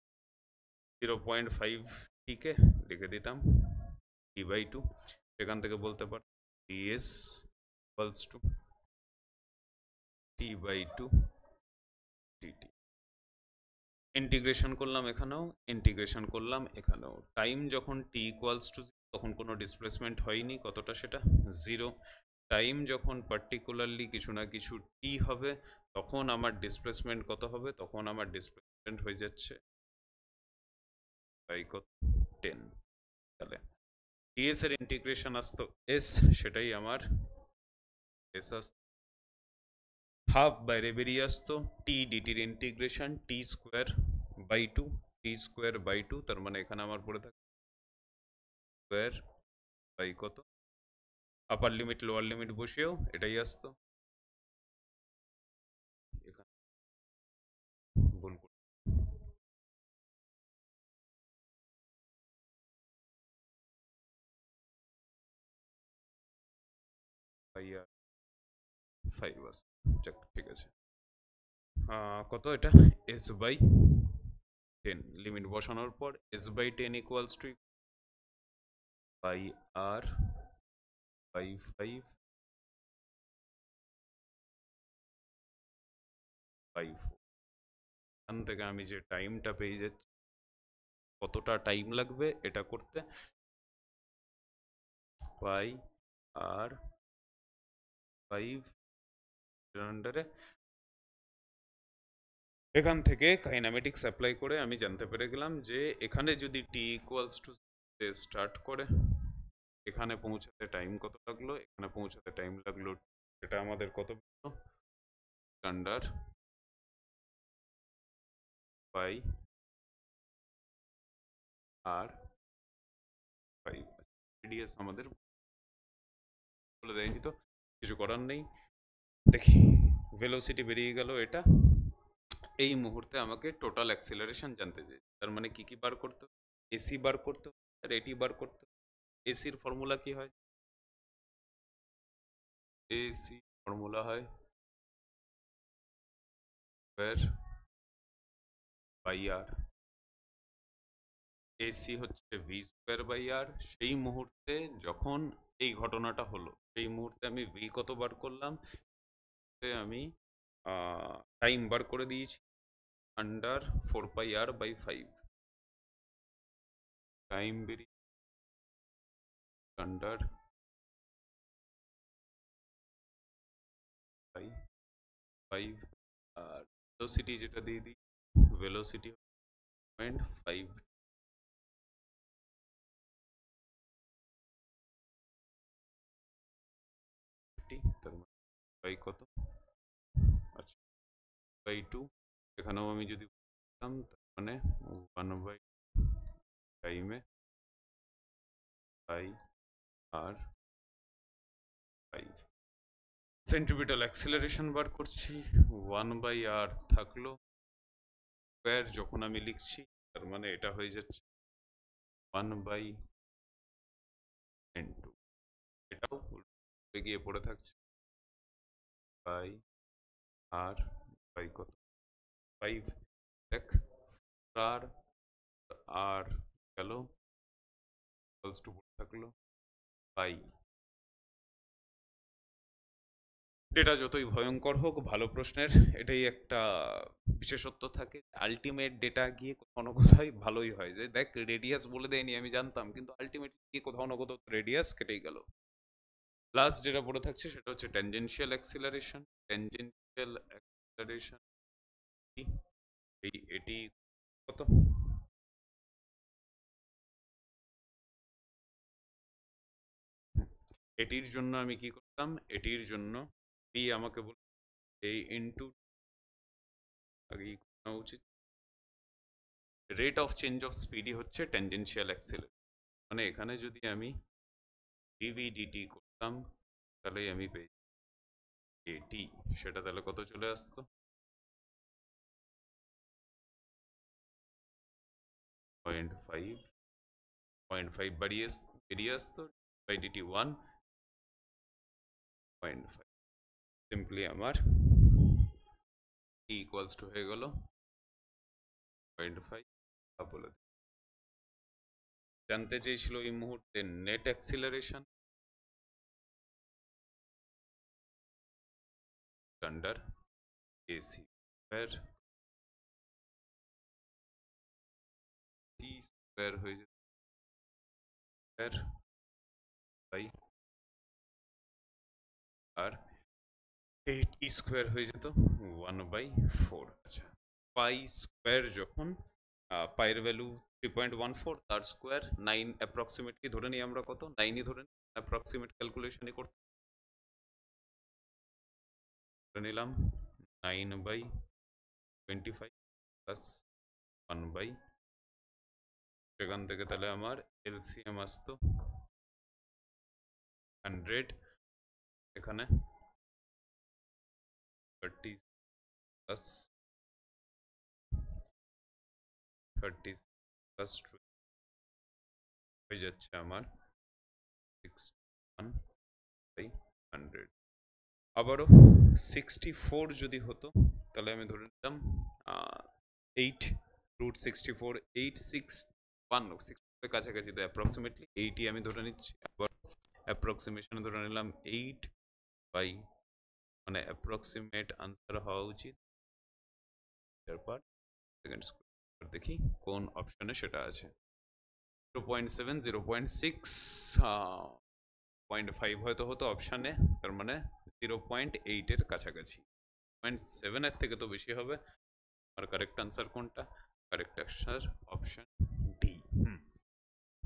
0.5 টিকে লিখে দিতাম T/2, সেখান থেকে বলতে পারতাম ds equals to T/2 dt। Integration করলাম এখানেও, ইন্টিগ্রেশন করলাম এখানেও, টাইম যখন টি ইকুয়ালস টু, তখন কোনো ডিসপ্লেসমেন্ট হয়নি, কতটা সেটা? 0। টাইম যখন পার্টিকুলারলি কিছু না কিছু টি হবে, তখন আমার ডিসপ্লেসমেন্ট কত হবে? তখন আমার ডিসপ্লেসমেন্ট হয়ে যাচ্ছে বাই কত? 10। তাহলে ds এর ইন্টিগ্রেশন আসতো s, সেটাই আমার s আসতো, হাফ বাইরে বেরিয়ে আসতো, টি ডিটির ইন্টিগ্রেশন t²/2, t²/2, তার মানে এখানে আমার পড়ে থাকে স্কোয়ার বাই কত, আপার লিমিট লোয়ার লিমিট বসিয়েও এটাই আসতো। এখানে ভুল করে পাই আর 5 আসতো, যাক ঠিক আছে। কত এটা? s/10, লিমিট বসানোর পর s/10 equals to pi R by 5/4। এখান থেকে আমি যে টাইমটা পেয়ে যাচ্ছি, কতটা টাইম লাগবে এটা করতে, পাই আর 5 আন্ডারে, এখান থেকে কাইনামেটিক্স অ্যাপ্লাই করে আমি জানতে পেরে গেলাম যে এখানে যদি টি ইকুয়ালস টু স্টার্ট করে, এখানে পৌঁছাতে টাইম কত লাগলো, এখানে পৌঁছাতে টাইম লাগলো, এটা আমাদের কত আন্ডার বাই আর 5। রেডিয়াস আমাদের বলে দেয়নি, তো কিছু করার নেই। দেখি, ভেলোসিটি বেরিয়ে গেল এটা। এই মুহূর্তে আমাকে টোটাল অ্যাক্সিলারেশন জানতে চাই, তার মানে কি কি বার করতে হবে? এসি বার করতে হবে আর এটি বার করতে হবে। এসির ফর্মুলা কি হয়? এসি ফর্মুলা হয় স্কোয়ার বাই আর। এসি হচ্ছে ভি স্কোয়ার বাই আর। সেই মুহূর্তে যখন এই ঘটনাটা হলো, সেই মুহূর্তে আমি ভি কত বার করলাম? আমি টাইম বার করে দিয়েছি আন্ডার 4 পাই আর/5। টাইম বেরিয়ে আন্ডার 5। আর ভেলোসিটি যেটা দিয়ে দিই, ভেলোসিটি 0.5, তার মানে বাই কত? আচ্ছা, বাই 2। এখানেও আমি যদি তার মানে 1/, টাইমে বাই আর 5। সেন্ট্রিপিটাল অ্যাক্সিলারেশন বার করছি। 1/r থাকলো স্কোয়ার, যখন আমি লিখছি তার মানে এটা হয়ে যাচ্ছে 1/n2। এটাও উল্টে গিয়ে পড়ে থাকছে বাই আর বাই কত? 5। দেখ, আর আর গেল ইকুয়ালস টু পড়ে থাকলো বাই। এটা যতই ভয়ঙ্কর হোক, ভালো প্রশ্নের এটাই একটা বিশেষত্ব থাকে, আলটিমেট ডেটা গিয়ে কোথাও না কোথায় ভালোই হয়। যে দেখ, রেডিয়াস বলে দেয়নি আমি জানতাম, কিন্তু আলটিমেট গিয়ে কোথাও না কোথাও রেডিয়াস কেটেই গেল। লাস্ট যেটা পড়ে থাকছে সেটা হচ্ছে ট্যানজেনশিয়াল অ্যাক্সিলারেশন। ট্যানজেনশিয়াল অ্যাক্সিলারেশন এটি কত? এটির জন্য আমি কি করতাম? এটির জন্য আমাকে বল এই ইনটু, আগে করা উচিত, রেট অফ চেঞ্জ অফ স্পিডই হচ্ছে ট্যানজেনশিয়াল অ্যাক্সিলারেশন। মানে এখানে যদি আমি ডিভি/ডিটি করতাম তাহলে আমি পেয়ে এটি, সেটা তাহলে কত চলে আসতো? 0.5, 0.5 বেরিয়ে আসতো, বাই/ডিটি 1.5। সিম্পলি আমার ইকুয়ালস টু হয়ে গেল 0.5। বলে জানতে চেয়েছিল এই মুহূর্তে net acceleration under AC square, t square হয়ে যেত স্কোয়ার বাই আর এই টি স্কোয়ার হয়ে যেত 1/4। আচ্ছা, পাই স্কোয়ার যখন পাইয়ের ভ্যালু 3.14, তার স্কোয়ার 9 অ্যাপ্রক্সিমেটলি ধরে নিই আমরা, কত? 9ই ধরে নিই, অ্যাপ্রক্সিমেট ক্যালকুলেশনই করতে ধরে নিলাম 9/25 প্লাস 1/, সেখান থেকে তাহলে আমার এলসিএম আসতো 100। এখানে 30 প্লাস 30 প্লাস হয়ে যাচ্ছে আমার 61/100। আবারও 64 যদি হতো তাহলে আমি ধরে নিতাম 8√64, 861 কাছাকাছি, তো অ্যাপ্রক্সিমেটলি 80 আমি ধরে নিচ্ছি। আবার অ্যাপ্রক্সিমেশন ধরে নিলাম 8 বাই, মানে অ্যাপ্রক্সিমেট আনসার হওয়া উচিত তারপর সেকেন্ড স্কোয়ার। দেখি কোন অপশনে সেটা আছে। 0.7, 0.6, 0.5 হয়তো হতো অপশানে, তার মানে 0.8-এর কাছাকাছি। 0.7-এর থেকে তো বেশি হবে। আর কারেক্ট আনসার কোনটা? Correct answer option D.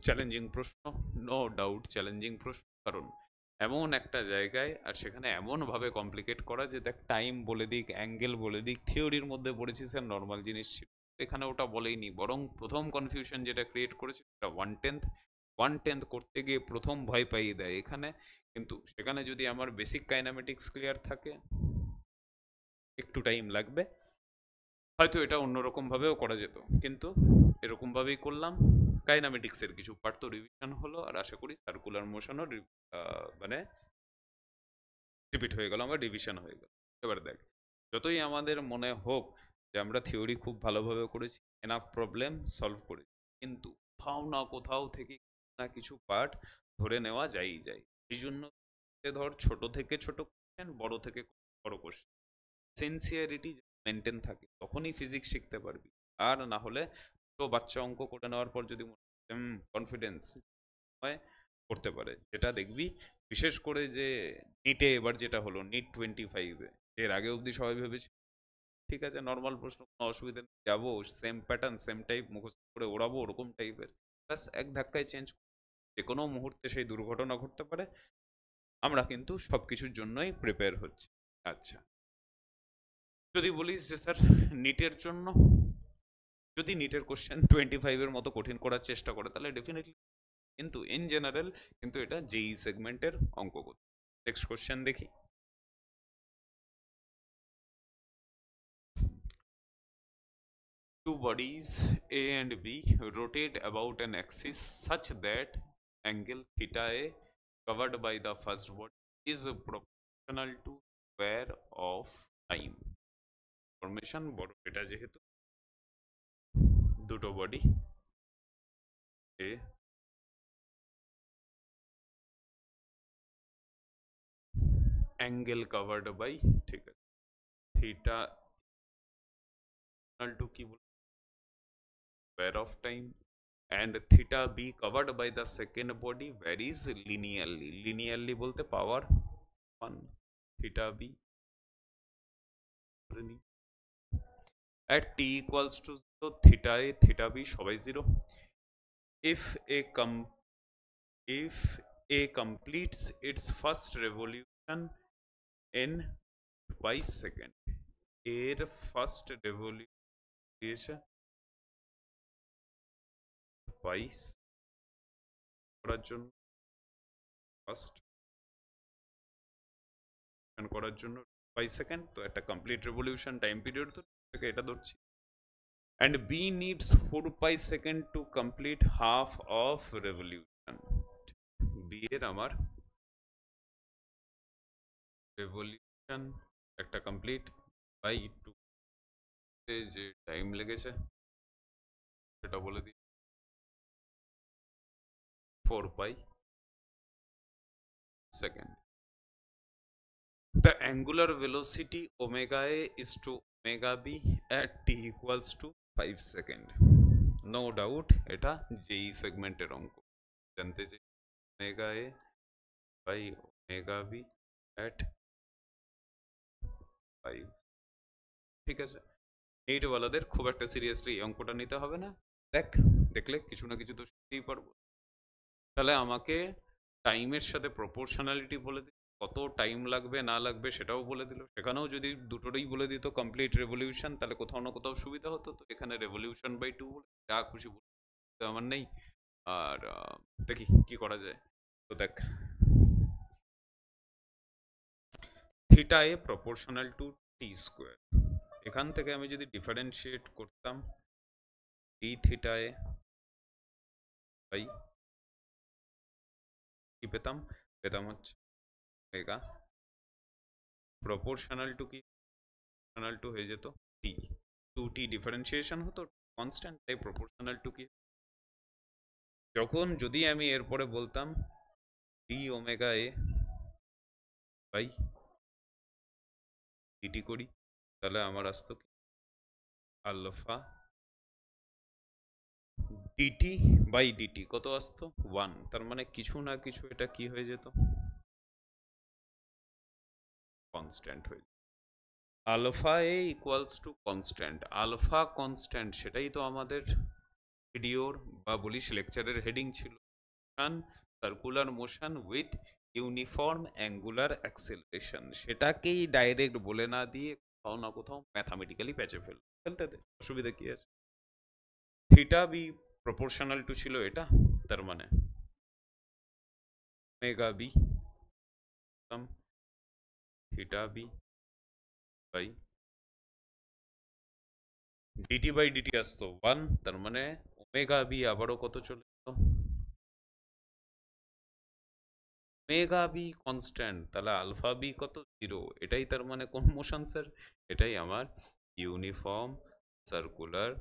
Challenging প্রশ্ন, নো ডাউট চ্যালেঞ্জিং প্রশ্ন, কারণ এমন একটা জায়গায় আর সেখানে এমনভাবে কমপ্লিকেট করা যে দেখ, টাইম বলে দিক, অ্যাঙ্গেল বলে দিক, থিওরির মধ্যে পড়েছি স্যার নর্মাল জিনিস ছিল, এখানে ওটা বলেইনি, বরং প্রথম কনফিউশন যেটা ক্রিয়েট করেছে সেটা 1/10 করতে গিয়ে প্রথম ভয় পাইয়ে দেয় এখানে। কিন্তু সেখানে যদি আমার বেসিক কাইনামেটিক্স ক্লিয়ার থাকে, একটু টাইম লাগবে, হয়তো এটা অন্যরকম ভাবেও করা যেত, কিন্তু এরকম ভাবেই করলাম। কাইনামেটিক্সের কিছু পার্ট তো রিভিশন হলো, আর আশা করি সার্কুলার মোশনও মানে রিপিট হয়ে গেল, আমার রিভিশন হয়ে গেল। এবার দেখ, যতই আমাদের মনে হোক যে আমরা থিওরি খুব ভালোভাবে করেছি, এনাফ প্রবলেম সলভ করেছি, কিন্তু কোথাও না কোথাও থেকে না কিছু পার্ট ধরে নেওয়া যায়ই যায়। এই জন্য ধর ছোট থেকে ছোট কোশ্চেন, বড় থেকে বড় কোশ্চেন, সিনসিয়ারিটি মেনটেন থাকে তখনই ফিজিক্স শিখতে পারবি। আর না হলে তো বাচ্চা অঙ্ক করে নেওয়ার পর যদি কনফিডেন্স হয় করতে পারে, যেটা দেখবি বিশেষ করে যে নিটে এবার যেটা হলো, নিট 25-এ, এর আগে অবধি সবাই ভেবেছে ঠিক আছে নর্মাল প্রশ্ন, কোনো অসুবিধা নেই, যাবো সেম প্যাটার্ন সেম টাইপ মুখস্থ করে ওড়াবো, ওরকম টাইপের, ব্যাস এক ধাক্কায় চেঞ্জ, যে কোনো মুহূর্তে সেই দুর্ঘটনা ঘটতে পারে। আমরা কিন্তু সব কিছুর জন্যই প্রিপেয়ার হচ্ছি। আচ্ছা, যদি বলিস যে স্যার নিটের জন্য, যদি নিটের কোশ্চেন 25-এর মতো কঠিন করার চেষ্টা করে তাহলে ডেফিনেটলি, কিন্তু ইন জেনারেল কিন্তু এটা জেই সেগমেন্টের অঙ্ক করতে। নেক্সট কোশ্চেন দেখি। Two bodies A and B rotate about an axis such that angle theta A covered by the first body is proportional to square of time. Formation বড় এটা যেহেতু দুটো body A angle covered by, ঠিক আছে, theta equal to কি বল, square of time, and theta b covered by the second body varies linearly বলতে পাওয়ার 1, theta b at t equals to 0, theta a theta b সবাই 0, if a if a completes its first revolution in by second, এর first revolution বাইশ করার জন্য, first করার জন্য 5 second, তো একটা কমপ্লিট রেভলিউশন টাইম পিরিয়ড, তো এটা ধরছি, and b needs 4 pi second to complete half of revolution, b এর আমার রেভলিউশন একটা কমপ্লিট বাই 2 তে যে টাইম লেগেছে সেটা বলে দিই 4 pi second. The angular velocity omega a is to omega b at t equals to 5 second. No doubt এটা যেই সেগমেন্টের অঙ্ক, জানতে চাই omega a by omega b at 5, ঠিক আছে। এইটওয়ালাদের খুব একটা সিরিয়াসলি এই অঙ্কটা নিতে হবে না, দেখ দেখলে কিছু না কিছু তো শিখতেই পারবো। তাহলে আমাকে টাইমের সাথে প্রপোর্শনালিটি বলে দিল, কত টাইম লাগবে না লাগবে সেটাও বলে দিল, সেখানেও যদি দুটোরই বলে দিত কমপ্লিট রেভলিউশন তাহলে কোথাও না কোথাও সুবিধা হতো, তো এখানে রেভলিউশন বাই 2 বলে যা খুশি বলতে আমার নেই। আর দেখি কি করা যায়। তো দেখ, theta A proportional to T square, এখান থেকে আমি যদি ডিফারেন্সিয়েট করতাম ডি থিটা এ বাই কি পেতাম, পেতাম হচ্ছে ওমেগা প্রপোর্শনাল টু কি, প্রপোর্শনাল টু হয়ে যেত টি, 2t ডিফারেন্সিয়েশন হতো কনস্ট্যান্ট, তাই প্রপোর্শনাল টু কি, যখন যদি আমি এরপরে বলতাম D omega A by DT করি, তাহলে আমার আসতো কি আলফা ডিটি বাই ডিটি, কত আসতো 1, তার মানে কিছু না কিছু এটা কি হয়ে যেত কনস্ট্যান্ট হয়ে যেত। Alpha A equals to constant, alpha constant সেটাই তো আমাদের ভিডিওর বা বলিস লেকচারের হেডিং ছিল, circular motion with uniform angular acceleration, সেটাকেই ডাইরেক্ট বলে না দিয়ে কোথাও না কোথাও ম্যাথামেটিক্যালি প্যাচে ফেলতে দে, অসুবিধা কি আছে। থিটা বি প্রপোর্শনাল টু ছিল এটা, তার মানে omega B theta B by DT by DT আসতো 1, তার মানে ওমেগা বি আবারও কত চলে এলো, ওমেগা বি কনস্ট্যান্ট, তাহলে আলফা বি কত 0, এটাই তার মানে কোন মোশন স্যার, এটাই আমার ইউনিফর্ম সার্কুলার।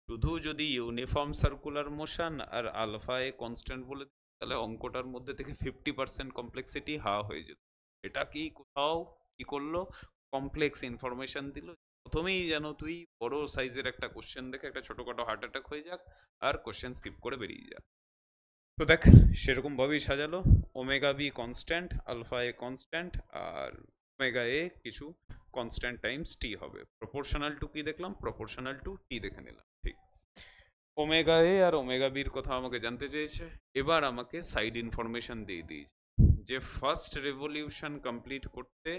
শুধু যদি ইউনিফর্ম সার্কুলার মোশন আর আলফা এ কনস্ট্যান্ট বলে দিই, তাহলে অঙ্কটার মধ্যে থেকে 50% কমপ্লেক্সিটি হয়ে যেত। এটা কি কোথাও কি করলো, কমপ্লেক্স ইনফরমেশন দিল, প্রথমেই যেন তুই বড় সাইজের একটা কোশ্চেন দেখে একটা ছোটখাটো হার্ট অ্যাটাক হয়ে যাক আর কোশ্চেন স্কিপ করে বেরিয়ে যাক। তো দেখ, সেরকম ভাবেই সাজালো, ওমেগা বি কনস্ট্যান্ট, আলফা এ কনস্ট্যান্ট, আর ওমেগা এ কিছু কনস্ট্যান্ট টাইমস টি হবে। প্রপোর্শনাল টু কি দেখলাম, প্রপোর্শনাল টু টি দেখে নিলাম, ঠিক। ওমেগা এ আর ওমেগা বির কথা আমাকে জানতে চেয়েছে, এবার আমাকে সাইড ইনফরমেশন দিয়ে দিয়েছে যে ফার্স্ট রেভলিউশন কমপ্লিট করতে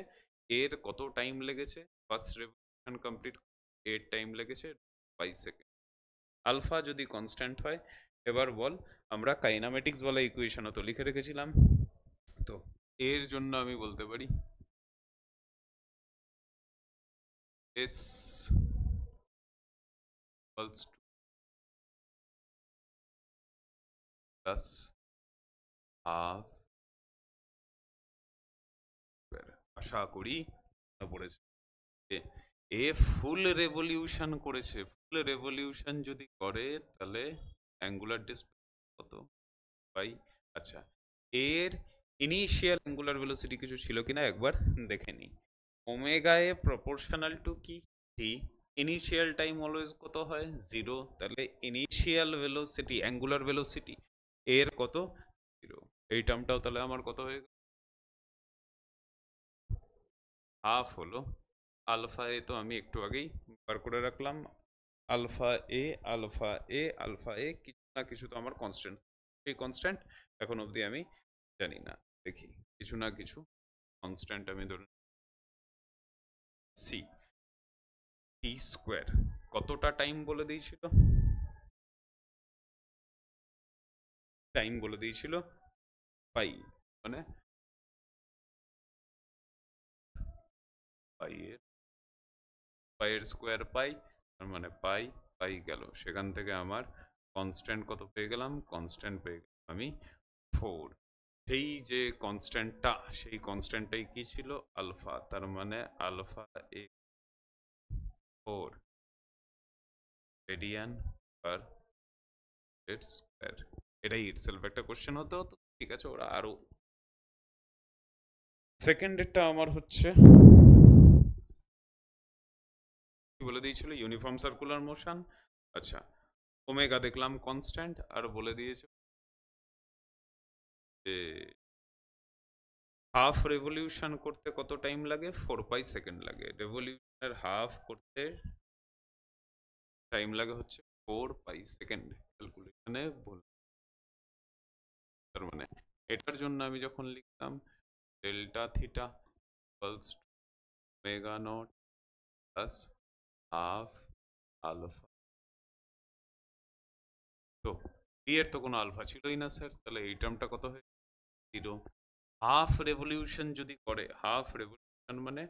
এর কত টাইম লেগেছে, ফার্স্ট রেভলিউশন কমপ্লিট এর টাইম লেগেছে 5 সেকেন্ড। আলফা যদি কনস্ট্যান্ট হয়, এবার বল, আমরা কাইনামেটিক্স বলা ইকুয়েশনও তো লিখে রেখেছিলাম, তো এর জন্য আমি বলতে পারি s equals to plus half, আশা করি মনে পড়েছে যে এ ফুল রেভলিউশন করেছে, ফুল রেভলিউশন যদি করে তাহলে অ্যাঙ্গুলার ডিসপ্লেসমেন্ট কত পাই। আচ্ছা, এর ইনিশিয়াল অ্যাঙ্গুলার ভেলোসিটি কিছু ছিল কিনা একবার দেখে নিই। ওমেগা এ প্রপোর্শনাল টু কি টি, ইনিশিয়াল টাইম অলওয়েজ কত হয় 0, তাহলে ইনিশিয়াল ভেলোসিটি অ্যাঙ্গুলার ভেলোসিটি এর কত 0, এই টার্মটাও তাহলে আমার কত হয়ে গেল, হাফ হলো। আলফা এ তো আমি একটু আগেই বার করে রাখলাম, আলফা এ আলফা এ আলফা এ কিছু না কিছু তো আমার কনস্ট্যান্ট, সেই কনস্ট্যান্ট এখন অবধি আমি জানি না, দেখি কিছু না কিছু কনস্ট্যান্ট আমি ধরুন সি, টি স্কোয়ার কতটা টাইম বলে দিয়েছিল, টাইম বলে দিয়েছিল পাই, মানে পাই এর স্কোয়ার পাই, তার মানে পাই, পাই গেল, সেখান থেকে আমার কনস্ট্যান্ট কত পেয়ে গেলাম, কনস্ট্যান্ট পেয়ে গেলাম আমি 4। সেই যে কনস্ট্যান্টটা, সেই কনস্ট্যান্টটাই কি ছিল, আলফা, তার মানে আলফা এ 4 রেডিয়ান পার স্কোয়ার, এটাই ইটসেলফ একটা কোশ্চেন হতো, তো ঠিক আছে, ওরা আরো সেকেন্ডেরটা আমার হচ্ছে কি বলে দিয়েছিল, ইউনিফর্ম সার্কুলার মোশন। আচ্ছা, ওমেগা দেখলাম কনস্ট্যান্ট, আর বলে দিয়েছে যে হাফ রেভলিউশন করতে কত টাইম লাগে, 4 পাই সেকেন্ড লাগে, রেভলিউশনের হাফ করতে টাইম লাগে হচ্ছে 4 পাই সেকেন্ড, ক্যালকুলেশনে ভুল, তার মানে এটার জন্য আমি যখন লিখতাম delta theta equals to omega naught plus half alpha, তো এর তো কোনো আলফা ছিলই না স্যার, তাহলে এই টার্মটা কত হয় 0। হাফ রেভলিউশন যদি করে, হাফ রেভলিউশন মানে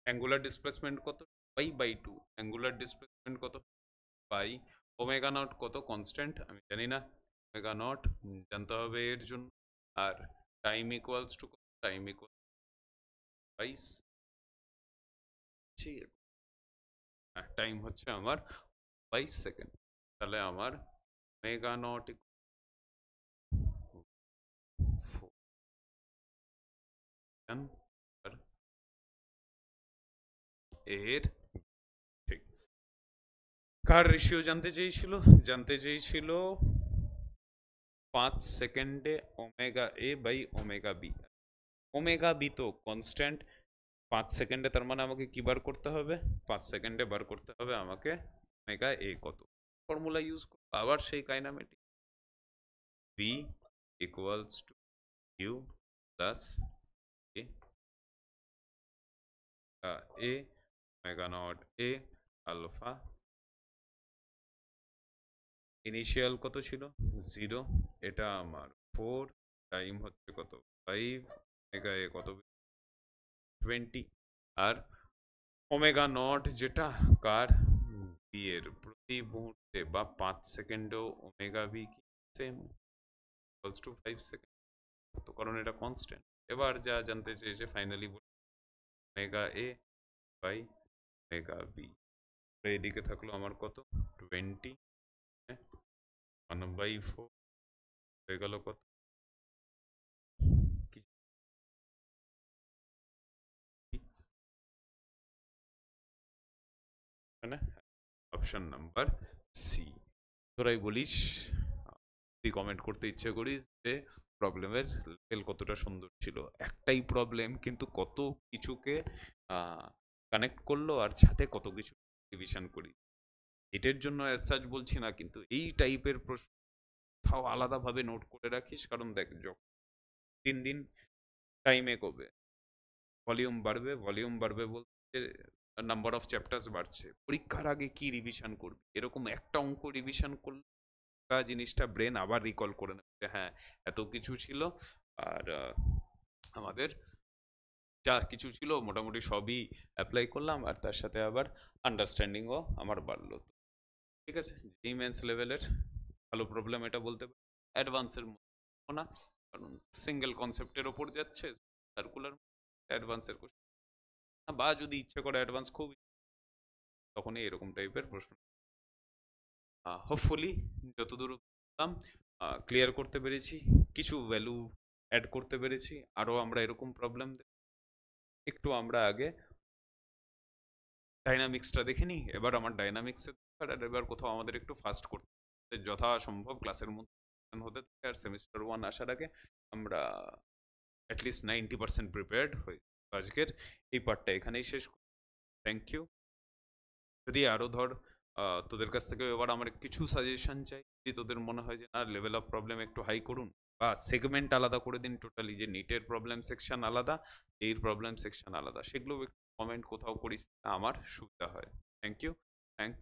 অ্যাঙ্গুলার ডিসপ্লেসমেন্ট কত, পাই/2, অ্যাঙ্গুলার ডিসপ্লেসমেন্ট কত পাই, ওমেগা নট কত কনস্ট্যান্ট আমি জানি না, ওমেগা নট জানতে হবে এর জন্য, আর time equals to, time equal বাইস, টাইম হচ্ছে আমার 22 সেকেন্ড, তাহলে আমার ওমেগা নট এর, ঠিক, কার রেশিও জানতে চেয়েছিল, জানতে চেয়েছিল 5 সেকেন্ডে omega A by omega B, omega B তো কনস্ট্যান্ট 5 সেকেন্ডে, তার মানে আমাকে কি বার করতে হবে, 5 সেকেন্ডে বার করতে হবে আমাকে ওমেগা এ কত, ফর্মুলা ইউজ করবো আবার সেই kinematic, V equals to U plus A, A omega naught A alpha initial কত ছিল 0, এটা আমার 4, টাইম হচ্ছে কত 5, ওমেগা এ কত 20, আর ওমেগা নট যেটা কার বি এর প্রতি মুহূর্তে বা 5 সেকেন্ডেও ওমেগা বি কি সেম ইকুয়ালস টু 5 সেকেন্ড, তো কারণ এটা কনস্ট্যান্ট। এবার যা জানতে চেয়েছে finally omega A by omega B, এইদিকে থাকলো আমার কত 20, 1/4 হয়ে গেল কত কি মানে অপশন নাম্বার সি। তোরাই বলিস, তুই কমেন্ট করতে ইচ্ছে করিস যে প্রবলেমের লেভেল কতটা সুন্দর ছিল। একটাই প্রবলেম কিন্তু কত কিছুকে কানেক্ট করলো আর সাথে কত কিছু ডিভিশন করি। এটার জন্য অ্যাজ সাচ বলছি না, কিন্তু এই টাইপের প্রশ্ন কোথাও আলাদাভাবে নোট করে রাখিস, কারণ দেখ যখন দিন দিন টাইম এগোবে, ভলিউম বাড়বে বলতে নাম্বার অফ চ্যাপ্টার্স বাড়ছে, পরীক্ষার আগে কি রিভিশন করবি, এরকম একটা অঙ্ক রিভিশন করলে জিনিসটা ব্রেন আবার রিকল করে নেবে যে হ্যাঁ এত কিছু ছিল, আর আমাদের যা কিছু ছিল মোটামুটি সবই অ্যাপ্লাই করলাম, আর তার সাথে আবার আন্ডারস্ট্যান্ডিংও আমার বাড়লো। ঠিক আছে, যেই মেন্স লেভেলের ভালো প্রবলেম এটা বলতে পারি, অ্যাডভান্সের না, কারণ সিঙ্গেল কনসেপ্টের ওপর যাচ্ছে, সার্কুলার অ্যাডভান্সের কোশ্চেন, বা যদি ইচ্ছে করে অ্যাডভান্স খুব, তখনই এরকম টাইপের প্রশ্ন। হোপফুলি যতদূর বললাম ক্লিয়ার করতে পেরেছি, কিছু ভ্যালু অ্যাড করতে পেরেছি, আরও আমরা এরকম প্রবলেম একটু আমরা আগে ডাইনামিক্সটা দেখে নিই। এবার আমার ডাইনামিক্সের দরকার, আর এবার কোথাও আমাদের একটু ফাস্ট করতে হবে, যথাসম্ভব ক্লাসের মধ্যে হতে থাকে, আর সেমিস্টার 1 আসার আগে আমরা অ্যাটলিস্ট 90% প্রিপেয়ার্ড হই। আজকের এই পার্টটা এখানেই শেষ। Thank you. যদি আরও ধর তোদের কাছ থেকে এবার আমার কিছু সাজেশন চাই, যদি তোদের মনে হয় যে না লেভেল অফ প্রবলেম একটু হাই করুন, বা সেগমেন্ট আলাদা করে দিন টোটালি, যে নিটের প্রবলেম সেকশন আলাদা, এর প্রবলেম সেকশন আলাদা, সেগুলো একটু কমেন্ট কোথাও করিস, আমার সুবিধা হয়। Thank you. থ্যাংক